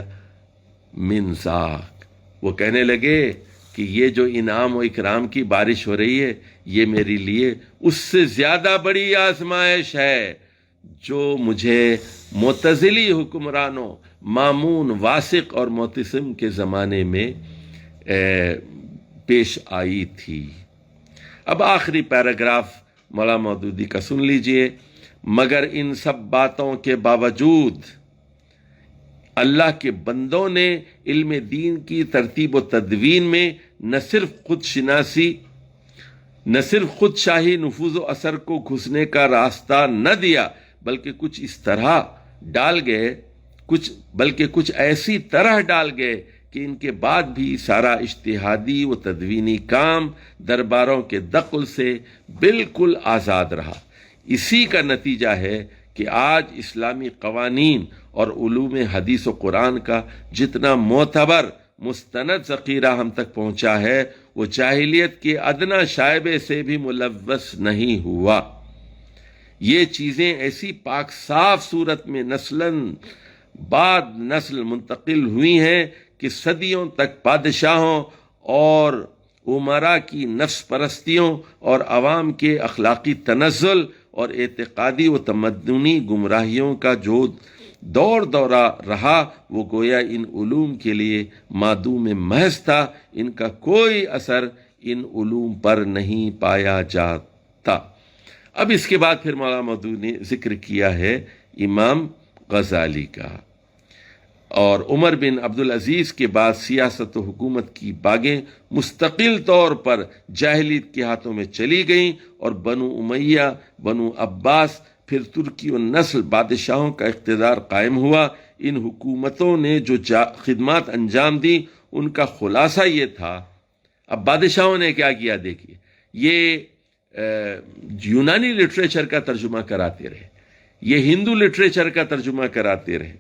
من ذاک۔ وہ کہنے لگے کہ یہ جو انعام و اکرام کی بارش ہو رہی ہے یہ میرے لیے اس سے زیادہ بڑی آزمائش ہے جو مجھے معتزلی حکمرانوں مامون، واسق اور معتصم کے زمانے میں پیش آئی تھی۔ اب آخری پیراگراف مولانا مودودی کا سن لیجئے۔ مگر ان سب باتوں کے باوجود اللہ کے بندوں نے علم دین کی ترتیب و تدوین میں نہ صرف خود شاہی نفوذ و اثر کو گھسنے کا راستہ نہ دیا بلکہ کچھ ایسی طرح ڈال گئے کہ ان کے بعد بھی سارا اجتہادی و تدوینی کام درباروں کے دخل سے بالکل آزاد رہا۔ اسی کا نتیجہ ہے کہ آج اسلامی قوانین اور علوم حدیث و قرآن کا جتنا معتبر مستند ذخیرہ ہم تک پہنچا ہے وہ جاہلیت کے ادنا شائبے سے بھی ملوث نہیں ہوا۔ یہ چیزیں ایسی پاک صاف صورت میں نسلاً بعد نسل منتقل ہوئی ہیں کہ صدیوں تک بادشاہوں اور امراء کی نفس پرستیوں اور عوام کے اخلاقی تنزل اور اعتقادی و تمدنی گمراہیوں کا جو دور دورہ رہا وہ گویا ان علوم کے لیے معدوم محض تھا، ان کا کوئی اثر ان علوم پر نہیں پایا جاتا۔ اب اس کے بعد پھر مولانا مودودی نے ذکر کیا ہے امام غزالی کا۔ اور عمر بن عبدالعزیز کے بعد سیاست و حکومت کی باغیں مستقل طور پر جاہلیت کے ہاتھوں میں چلی گئیں اور بنو امیہ، بنو عباس، پھر ترکی و نسل بادشاہوں کا اقتدار قائم ہوا۔ ان حکومتوں نے جو خدمات انجام دی ان کا خلاصہ یہ تھا۔ اب بادشاہوں نے کیا کیا دیکھیے، یہ یونانی لٹریچر کا ترجمہ کراتے رہے، یہ ہندو لٹریچر کا ترجمہ کراتے رہے۔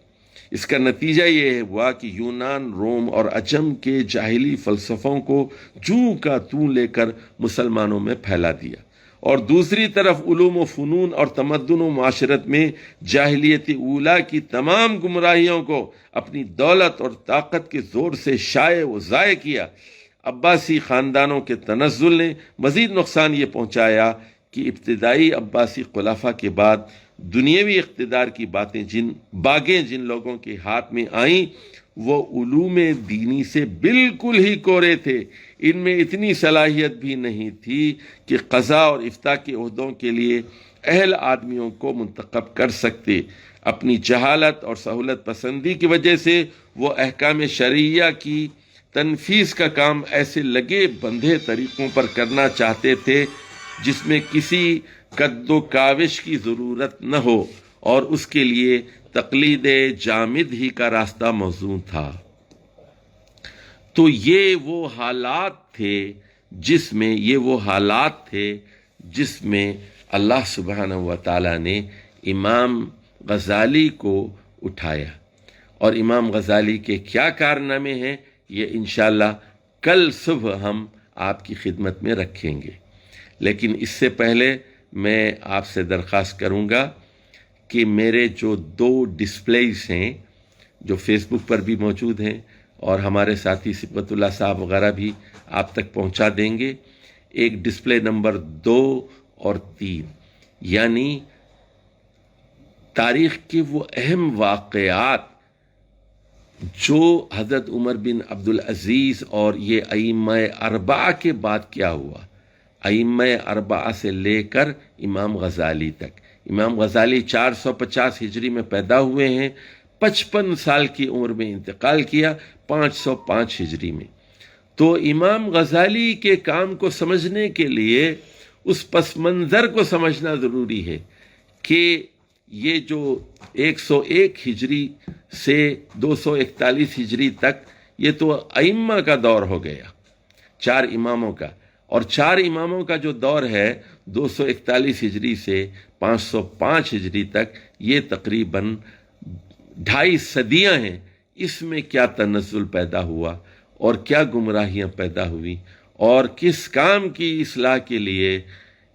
اس کا نتیجہ یہ ہوا کہ یونان، روم اور عجم کے جاہلی فلسفوں کو جوں کا توں لے کر مسلمانوں میں پھیلا دیا، اور دوسری طرف علوم و فنون اور تمدن و معاشرت میں جاہلیت اولیٰ کی تمام گمراہیوں کو اپنی دولت اور طاقت کے زور سے شائع و ضائع کیا۔ عباسی خاندانوں کے تنزل نے مزید نقصان یہ پہنچایا کہ ابتدائی عباسی خلافہ کے بعد دنیاوی اقتدار کی باغیں جن لوگوں کے ہاتھ میں آئیں وہ علوم دینی سے بالکل ہی کورے تھے، ان میں اتنی صلاحیت بھی نہیں تھی کہ قضاء اور افتاء کے عہدوں کے لیے اہل آدمیوں کو منتخب کر سکتے۔ اپنی جہالت اور سہولت پسندی کی وجہ سے وہ احکام شرعیہ کی تنفیذ کا کام ایسے لگے بندھے طریقوں پر کرنا چاہتے تھے جس میں کسی قد و کاوش کی ضرورت نہ ہو، اور اس کے لیے تقلید جامد ہی کا راستہ موزوں تھا۔ تو یہ وہ حالات تھے جس میں اللہ سبحانہ و تعالیٰ نے امام غزالی کو اٹھایا، اور امام غزالی کے کیا کارنامے ہیں یہ انشاءاللہ کل صبح ہم آپ کی خدمت میں رکھیں گے۔ لیکن اس سے پہلے میں آپ سے درخواست کروں گا کہ میرے جو 2 ڈسپلیز ہیں جو فیس بک پر بھی موجود ہیں اور ہمارے ساتھی صفت اللہ صاحب وغیرہ بھی آپ تک پہنچا دیں گے، ایک ڈسپلے نمبر 2 اور 3 یعنی تاریخ کے وہ اہم واقعات جو حضرت عمر بن عبدالعزیز اور یہ ائمہ اربعہ کے بعد کیا ہوا، ائمہ اربعہ سے لے کر امام غزالی تک. امام غزالی 450 ہجری میں پیدا ہوئے ہیں، 55 سال کی عمر میں انتقال کیا 505 ہجری میں. تو امام غزالی کے کام کو سمجھنے کے لیے اس پس منظر کو سمجھنا ضروری ہے کہ یہ جو 101 ہجری سے 241 ہجری تک یہ تو ائمہ کا دور ہو گیا، 4 اماموں کا. اور 4 اماموں کا جو دور ہے 241 ہجری سے 505 ہجری تک، یہ تقریباً 2.5 صدیاں ہیں. اس میں کیا تنزل پیدا ہوا اور کیا گمراہیاں پیدا ہوئی اور کس کام کی اصلاح کے لیے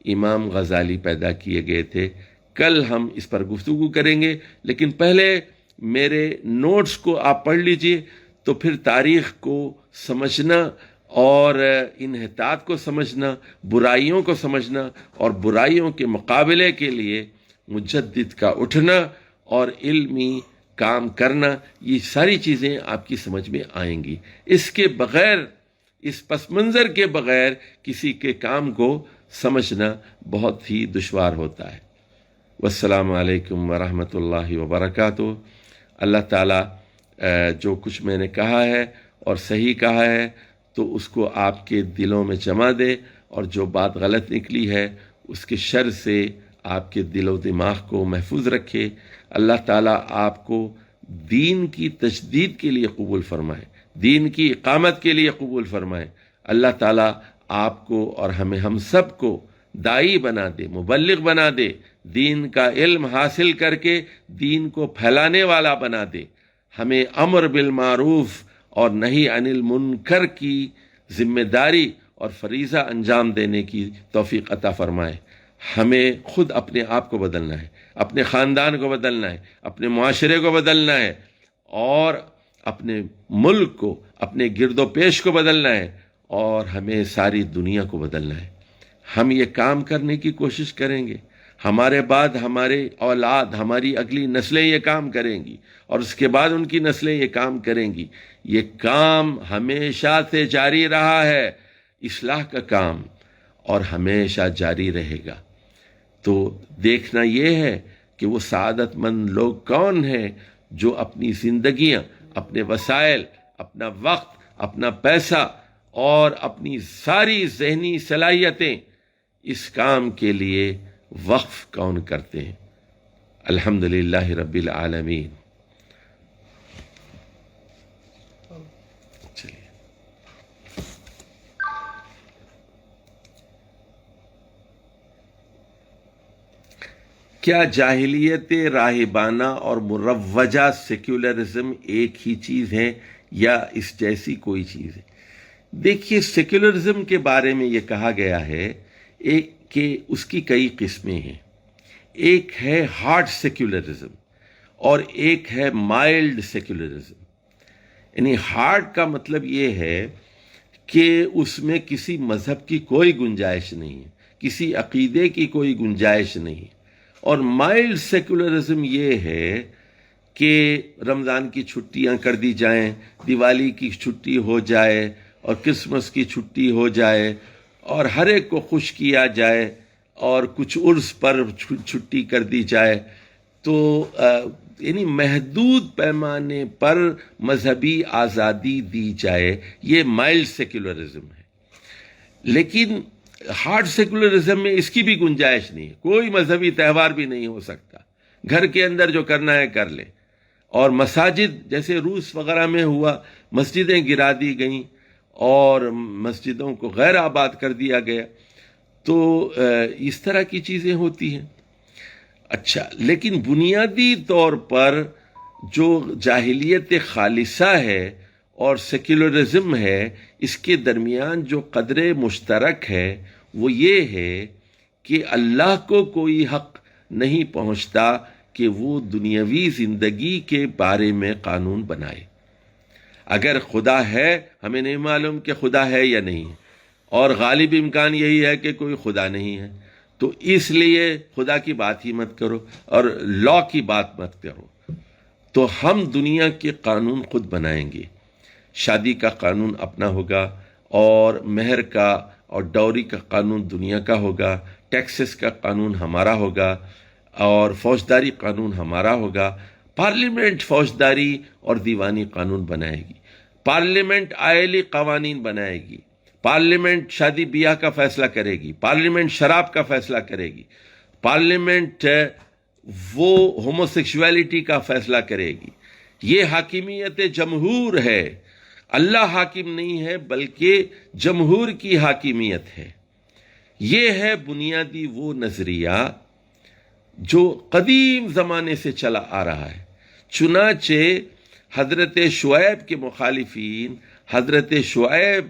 امام غزالی پیدا کیے گئے تھے. کل ہم اس پر گفتگو کریں گے، لیکن پہلے میرے نوٹس کو آپ پڑھ لیجئے، تو پھر تاریخ کو سمجھنا اور انحطاط کو سمجھنا، برائیوں کو سمجھنا اور برائیوں کے مقابلے کے لیے مجدد کا اٹھنا اور علمی کام کرنا، یہ ساری چیزیں آپ کی سمجھ میں آئیں گی. اس کے بغیر، اس پس منظر کے بغیر کسی کے کام کو سمجھنا بہت ہی دشوار ہوتا ہے. والسلام علیکم ورحمۃ اللہ وبرکاتہ. اللہ تعالیٰ جو کچھ میں نے کہا ہے اور صحیح کہا ہے تو اس کو آپ کے دلوں میں جما دے، اور جو بات غلط نکلی ہے اس کے شر سے آپ کے دل و دماغ کو محفوظ رکھے. اللہ تعالیٰ آپ کو دین کی تجدید کے لیے قبول فرمائے، دین کی اقامت کے لیے قبول فرمائے. اللہ تعالیٰ آپ کو اور ہم سب کو داعی بنا دے، مبلغ بنا دے، دین کا علم حاصل کر کے دین کو پھیلانے والا بنا دے. ہمیں امر بالمعروف اور نہی عن المنکر کی ذمہ داری اور فریضہ انجام دینے کی توفیق عطا فرمائے. ہمیں خود اپنے آپ کو بدلنا ہے، اپنے خاندان کو بدلنا ہے، اپنے معاشرے کو بدلنا ہے، اور اپنے ملک کو، اپنے گرد و پیش کو بدلنا ہے، اور ہمیں ساری دنیا کو بدلنا ہے. ہم یہ کام کرنے کی کوشش کریں گے، ہمارے بعد ہمارے اولاد، ہماری اگلی نسلیں یہ کام کریں گی، اور اس کے بعد ان کی نسلیں یہ کام کریں گی. یہ کام ہمیشہ سے جاری رہا ہے، اصلاح کا کام، اور ہمیشہ جاری رہے گا. تو دیکھنا یہ ہے کہ وہ سعادت مند لوگ کون ہیں جو اپنی زندگیاں، اپنے وسائل، اپنا وقت، اپنا پیسہ اور اپنی ساری ذہنی صلاحیتیں اس کام کے لیے وقف کون کرتے ہیں. الحمدللہ رب العالمین. کیا جاہلیت راہبانہ اور مروجہ سیکولرزم ایک ہی چیز ہے یا اس جیسی کوئی چیز ہے؟ دیکھیے، سیکولرزم کے بارے میں یہ کہا گیا ہے کہ اس کی کئی قسمیں ہیں. ایک ہے ہارڈ سیکولرزم اور ایک ہے مائلڈ سیکولرزم. یعنی ہارڈ کا مطلب یہ ہے کہ اس میں کسی مذہب کی کوئی گنجائش نہیں ہے، کسی عقیدے کی کوئی گنجائش نہیں. اور مائلڈ سیکولرزم یہ ہے کہ رمضان کی چھٹیاں کر دی جائیں، دیوالی کی چھٹی ہو جائے اور کرسمس کی چھٹی ہو جائے اور ہر ایک کو خوش کیا جائے اور کچھ عرس پر چھٹی کر دی جائے. تو یعنی محدود پیمانے پر مذہبی آزادی دی جائے، یہ مائلڈ سیکولرزم ہے. لیکن ہارڈ سیکولرزم میں اس کی بھی گنجائش نہیں ہے، کوئی مذہبی تہوار بھی نہیں ہو سکتا، گھر کے اندر جو کرنا ہے کر لے. اور مساجد جیسے روس وغیرہ میں ہوا، مسجدیں گرا دی گئیں اور مسجدوں کو غیر آباد کر دیا گیا. تو اس طرح کی چیزیں ہوتی ہیں. اچھا، لیکن بنیادی طور پر جو جاہلیت خالصہ ہے اور سیکولرزم ہے، اس کے درمیان جو قدر مشترک ہے وہ یہ ہے کہ اللہ کو کوئی حق نہیں پہنچتا کہ وہ دنیاوی زندگی کے بارے میں قانون بنائے. اگر خدا ہے، ہمیں نہیں معلوم کہ خدا ہے یا نہیں ہے، اور غالب امکان یہی ہے کہ کوئی خدا نہیں ہے، تو اس لیے خدا کی بات ہی مت کرو اور لا کی بات مت کرو. تو ہم دنیا کے قانون خود بنائیں گے. شادی کا قانون اپنا ہوگا، اور مہر کا اور ڈوری کا قانون دنیا کا ہوگا، ٹیکسز کا قانون ہمارا ہوگا، اور فوجداری قانون ہمارا ہوگا۔ پارلیمنٹ فوجداری اور دیوانی قانون بنائے گی، پارلیمنٹ آئلی قوانین بنائے گی، پارلیمنٹ شادی بیاہ کا فیصلہ کرے گی، پارلیمنٹ شراب کا فیصلہ کرے گی، پارلیمنٹ وہ ہوموسیکشویلٹی کا فیصلہ کرے گی۔ یہ حاکمیت جمہور ہے، اللہ حاکم نہیں ہے بلکہ جمہور کی حاکمیت ہے۔ یہ ہے بنیادی وہ نظریہ جو قدیم زمانے سے چلا آ رہا ہے۔ چنانچہ حضرت شعیب کے مخالفین حضرت شعیب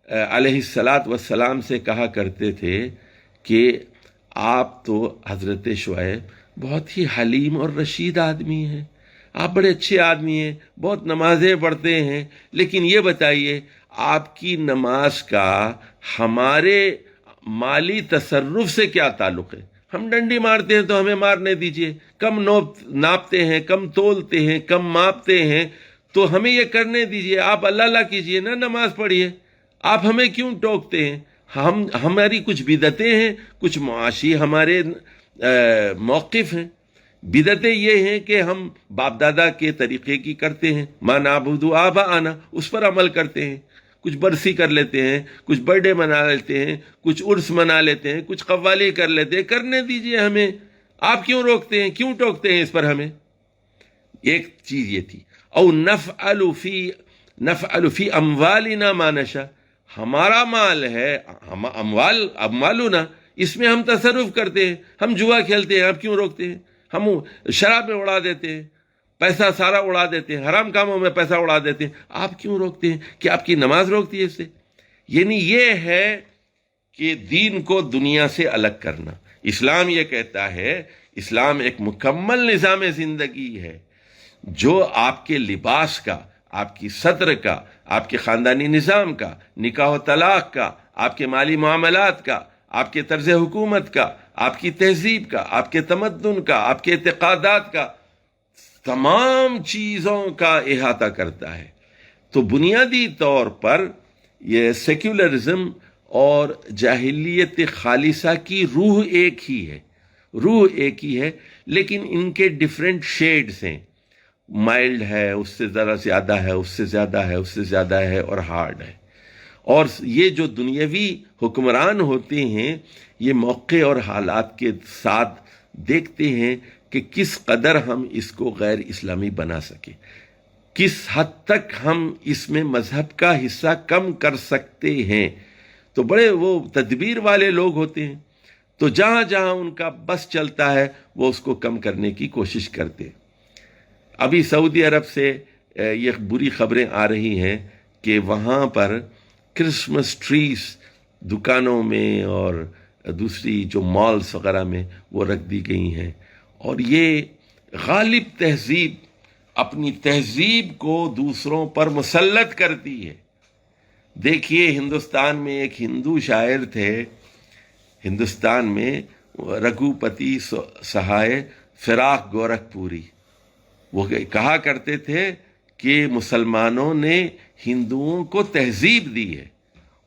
علیہ السلام سے کہا کرتے تھے کہ آپ تو حضرت شعیب بہت ہی حلیم اور رشید آدمی ہیں، آپ بڑے اچھے آدمی ہیں، بہت نمازیں پڑھتے ہیں، لیکن یہ بتائیے آپ کی نماز کا ہمارے مالی تصرف سے کیا تعلق ہے؟ ہم ڈنڈی مارتے ہیں تو ہمیں مارنے دیجئے، کم ناپتے ہیں، کم تولتے ہیں، کم ماپتے ہیں تو ہمیں یہ کرنے دیجئے، آپ اللہ کیجئے نا، نماز پڑھیے، آپ ہمیں کیوں ٹوکتے ہیں؟ ہماری کچھ بدعتیں ہیں، کچھ معاشی ہمارے موقف ہیں۔ بدعتیں یہ ہیں کہ ہم باپ دادا کے طریقے کی کرتے ہیں، ما نعبد آباءنا، اس پر عمل کرتے ہیں، کچھ برسی کر لیتے ہیں، کچھ برتھ ڈے منا لیتے ہیں، کچھ عرس منا لیتے ہیں، کچھ قوالی کر لیتے ہیں، کرنے دیجئے ہمیں، آپ کیوں روکتے ہیں، کیوں ٹوکتے ہیں اس پر ہمیں؟ ایک چیز یہ تھی۔ او نفعل فی اموالنا ما نشاء، ہمارا مال ہے، اموالنا، اس میں ہم تصرف کرتے ہیں، ہم جوا کھیلتے ہیں، آپ کیوں روکتے ہیں؟ ہم شراب میں اڑا دیتے ہیں، پیسہ سارا اڑا دیتے ہیں، حرام کاموں میں پیسہ اڑا دیتے ہیں، آپ کیوں روکتے ہیں؟ کہ آپ کی نماز روکتی ہے اس سے؟ یعنی یہ ہے کہ دین کو دنیا سے الگ کرنا۔ اسلام یہ کہتا ہے، اسلام ایک مکمل نظام زندگی ہے جو آپ کے لباس کا، آپ کی سطر کا، آپ کے خاندانی نظام کا، نکاح و طلاق کا، آپ کے مالی معاملات کا، آپ کے طرز حکومت کا، آپ کی تہذیب کا، آپ کے تمدن کا، آپ کے اعتقادات کا، تمام چیزوں کا احاطہ کرتا ہے۔ تو بنیادی طور پر یہ سیکولرزم اور جاہلیت خالصہ کی روح ایک ہی ہے، لیکن ان کے ڈیفرنٹ شیڈز ہیں، مائلڈ ہے، اس سے ذرا زیادہ ہے، اس سے زیادہ ہے، اس سے زیادہ ہے، اور ہارڈ ہے۔ اور یہ جو دنیاوی حکمران ہوتے ہیں یہ موقع اور حالات کے ساتھ دیکھتے ہیں کہ کس قدر ہم اس کو غیر اسلامی بنا سکیں، کس حد تک ہم اس میں مذہب کا حصہ کم کر سکتے ہیں۔ تو بڑے وہ تدبیر والے لوگ ہوتے ہیں، تو جہاں جہاں ان کا بس چلتا ہے وہ اس کو کم کرنے کی کوشش کرتے ہیں۔ ابھی سعودی عرب سے یہ بری خبریں آ رہی ہیں کہ وہاں پر کرسمس ٹریز دکانوں میں اور دوسری جو مالز وغیرہ میں وہ رکھ دی گئی ہیں، اور یہ غالب تہذیب اپنی تہذیب کو دوسروں پر مسلط کرتی ہے۔ دیکھیے ہندوستان میں ایک ہندو شاعر تھے، ہندوستان میں رگھوپتی سہائے فراق گورکھ پوری، وہ کہا کرتے تھے کہ مسلمانوں نے ہندوؤں کو تہذیب دی ہے۔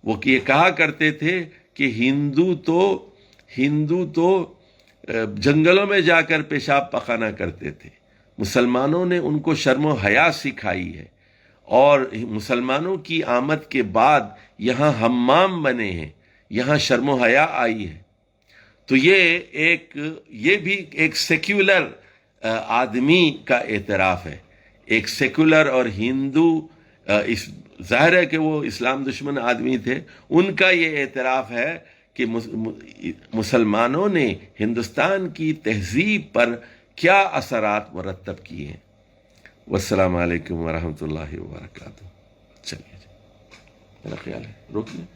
وہ یہ کہا کرتے تھے کہ ہندو تو جنگلوں میں جا کر پیشاب پخانہ کرتے تھے، مسلمانوں نے ان کو شرم و حیا سکھائی ہے، اور مسلمانوں کی آمد کے بعد یہاں حمام بنے ہیں، یہاں شرم و حیا آئی ہے۔ تو یہ بھی ایک سیکولر آدمی کا اعتراف ہے، ایک سیکولر اور ہندو، ظاہر ہے کہ وہ اسلام دشمن آدمی تھے، ان کا یہ اعتراف ہے کہ مسلمانوں نے ہندوستان کی تہذیب پر کیا اثرات مرتب کیے ہیں۔ والسلام علیکم ورحمۃ اللہ وبرکاتہ۔ چلیے جی، میرا خیال ہے روک لیں۔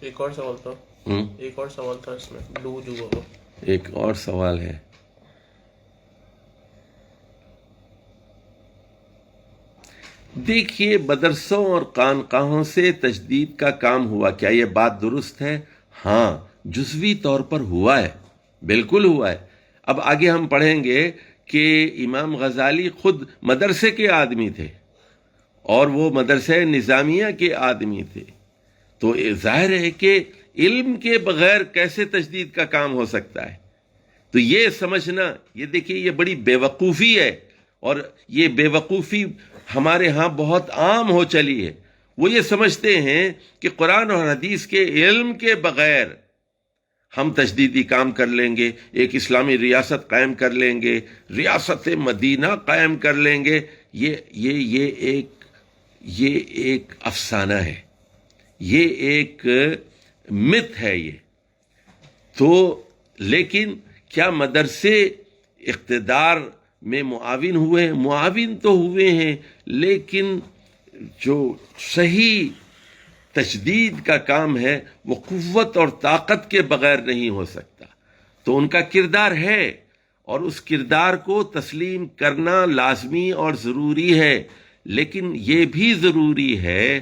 ایک اور سوال تھا اس میں بلو جو ایک اور سوال ہے۔ دیکھیے مدرسوں اور خانقاہوں سے تجدید کا کام ہوا، کیا یہ بات درست ہے؟ ہاں، جزوی طور پر ہوا ہے، بالکل ہوا ہے۔ اب آگے ہم پڑھیں گے کہ امام غزالی خود مدرسے کے آدمی تھے، اور وہ مدرسہ نظامیہ کے آدمی تھے، تو تو ظاہر ہے کہ علم کے بغیر کیسے تجدید کا کام ہو سکتا ہے؟ تو یہ سمجھنا، یہ دیکھیے یہ بڑی بے وقوفی ہے، اور یہ بے وقوفی ہمارے ہاں بہت عام ہو چلی ہے۔ وہ یہ سمجھتے ہیں کہ قرآن اور حدیث کے علم کے بغیر ہم تجدیدی کام کر لیں گے، ایک اسلامی ریاست قائم کر لیں گے، ریاست مدینہ قائم کر لیں گے۔ یہ ایک افسانہ ہے، یہ ایک مت ہے یہ تو۔ لیکن کیا مدرسے اقتدار میں معاون ہوئے ہیں؟ معاون تو ہوئے ہیں، لیکن جو صحیح تجدید کا کام ہے وہ قوت اور طاقت کے بغیر نہیں ہو سکتا۔ تو ان کا کردار ہے، اور اس کردار کو تسلیم کرنا لازمی اور ضروری ہے، لیکن یہ بھی ضروری ہے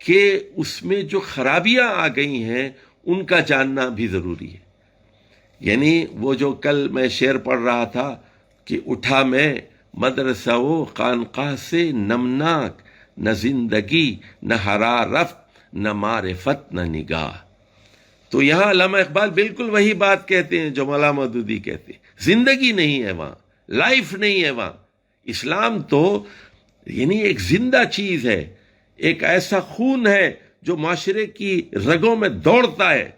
کہ اس میں جو خرابیاں آ گئی ہیں ان کا جاننا بھی ضروری ہے۔ یعنی وہ جو کل میں شعر پڑھ رہا تھا کہ اٹھا میں مدرسہ و خانقاہ سے نمناک، نہ زندگی نہ حرارت نہ معرفت نہ نگاہ۔ تو یہاں علامہ اقبال بالکل وہی بات کہتے ہیں جو مولانا مودودی کہتے ہیں، زندگی نہیں ہے وہاں، لائف نہیں ہے وہاں۔ اسلام تو یعنی ایک زندہ چیز ہے، ایک ایسا خون ہے جو معاشرے کی رگوں میں دوڑتا ہے۔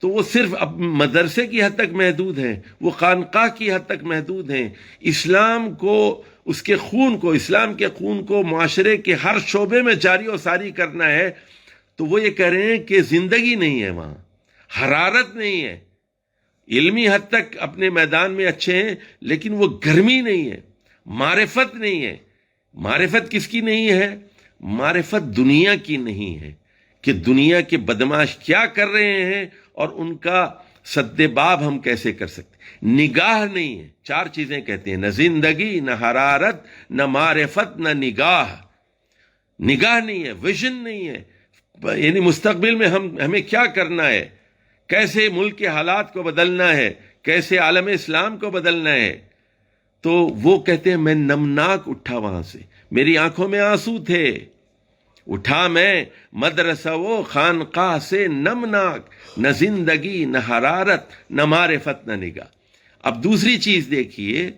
تو وہ صرف اب مدرسے کی حد تک محدود ہیں، وہ خانقاہ کی حد تک محدود ہیں۔ اسلام کو، اس کے خون کو، اسلام کے خون کو معاشرے کے ہر شعبے میں جاری و ساری کرنا ہے۔ تو وہ یہ کہہ رہے ہیں کہ زندگی نہیں ہے وہاں، حرارت نہیں ہے۔ علمی حد تک اپنے میدان میں اچھے ہیں، لیکن وہ گرمی نہیں ہے، معرفت نہیں ہے۔ معرفت کس کی نہیں ہے؟ معرفت دنیا کی نہیں ہے، کہ دنیا کے بدماش کیا کر رہے ہیں اور ان کا سد باب ہم کیسے کر سکتے۔ نگاہ نہیں ہے، چار چیزیں کہتے ہیں، نہ زندگی نہ حرارت نہ معرفت نہ نگاہ۔ نگاہ نہیں ہے، ویژن نہیں ہے، یعنی مستقبل میں ہمیں کیا کرنا ہے، کیسے ملک کے حالات کو بدلنا ہے، کیسے عالم اسلام کو بدلنا ہے۔ تو وہ کہتے ہیں میں نمناک اٹھا وہاں سے، میری آنکھوں میں آنسو تھے، اٹھا میں مدرسہ و خانقاہ سے نمناک، نہ زندگی نہ حرارت نہ معرفت نہ نگاہ۔ اب دوسری چیز دیکھیے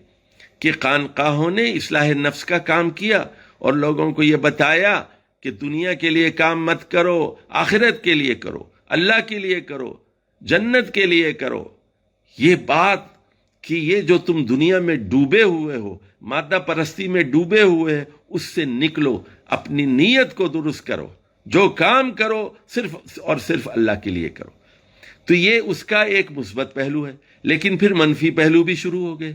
کہ خانقاہوں نے اصلاح نفس کا کام کیا اور لوگوں کو یہ بتایا کہ دنیا کے لیے کام مت کرو، آخرت کے لیے کرو، اللہ کے لیے کرو، جنت کے لیے کرو۔ یہ بات کہ یہ جو تم دنیا میں ڈوبے ہوئے ہو، مادہ پرستی میں ڈوبے ہوئے، اس سے نکلو، اپنی نیت کو درست کرو، جو کام کرو صرف اور صرف اللہ کے لیے کرو۔ تو یہ اس کا ایک مثبت پہلو ہے، لیکن پھر منفی پہلو بھی شروع ہو گئے،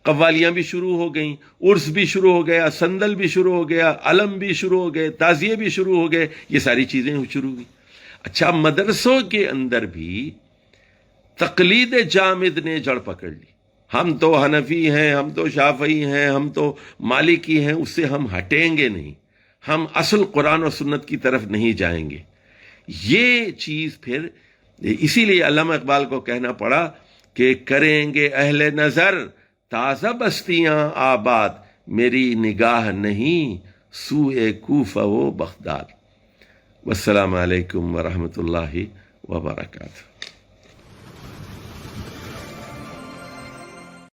قوالیاں بھی شروع ہو گئیں، عرس بھی شروع ہو گیا، سندل بھی شروع ہو گیا، علم بھی شروع ہو گئے، تعزیے بھی شروع ہو گئے، یہ ساری چیزیں شروع ہوئی۔ اچھا، مدرسوں کے اندر بھی تقلید جامد نے جڑ پکڑ لی۔ ہم تو حنفی ہیں، ہم تو شافعی ہیں، ہم تو مالکی ہیں، اس سے ہم ہٹیں گے نہیں، ہم اصل قرآن و سنت کی طرف نہیں جائیں گے۔ یہ چیز پھر اسی لیے علامہ اقبال کو کہنا پڑا کہ کریں گے اہل نظر تازہ بستیاں آباد، میری نگاہ نہیں سوئے کوفہ و بغداد۔ والسلام علیکم ورحمۃ اللہ وبرکاتہ۔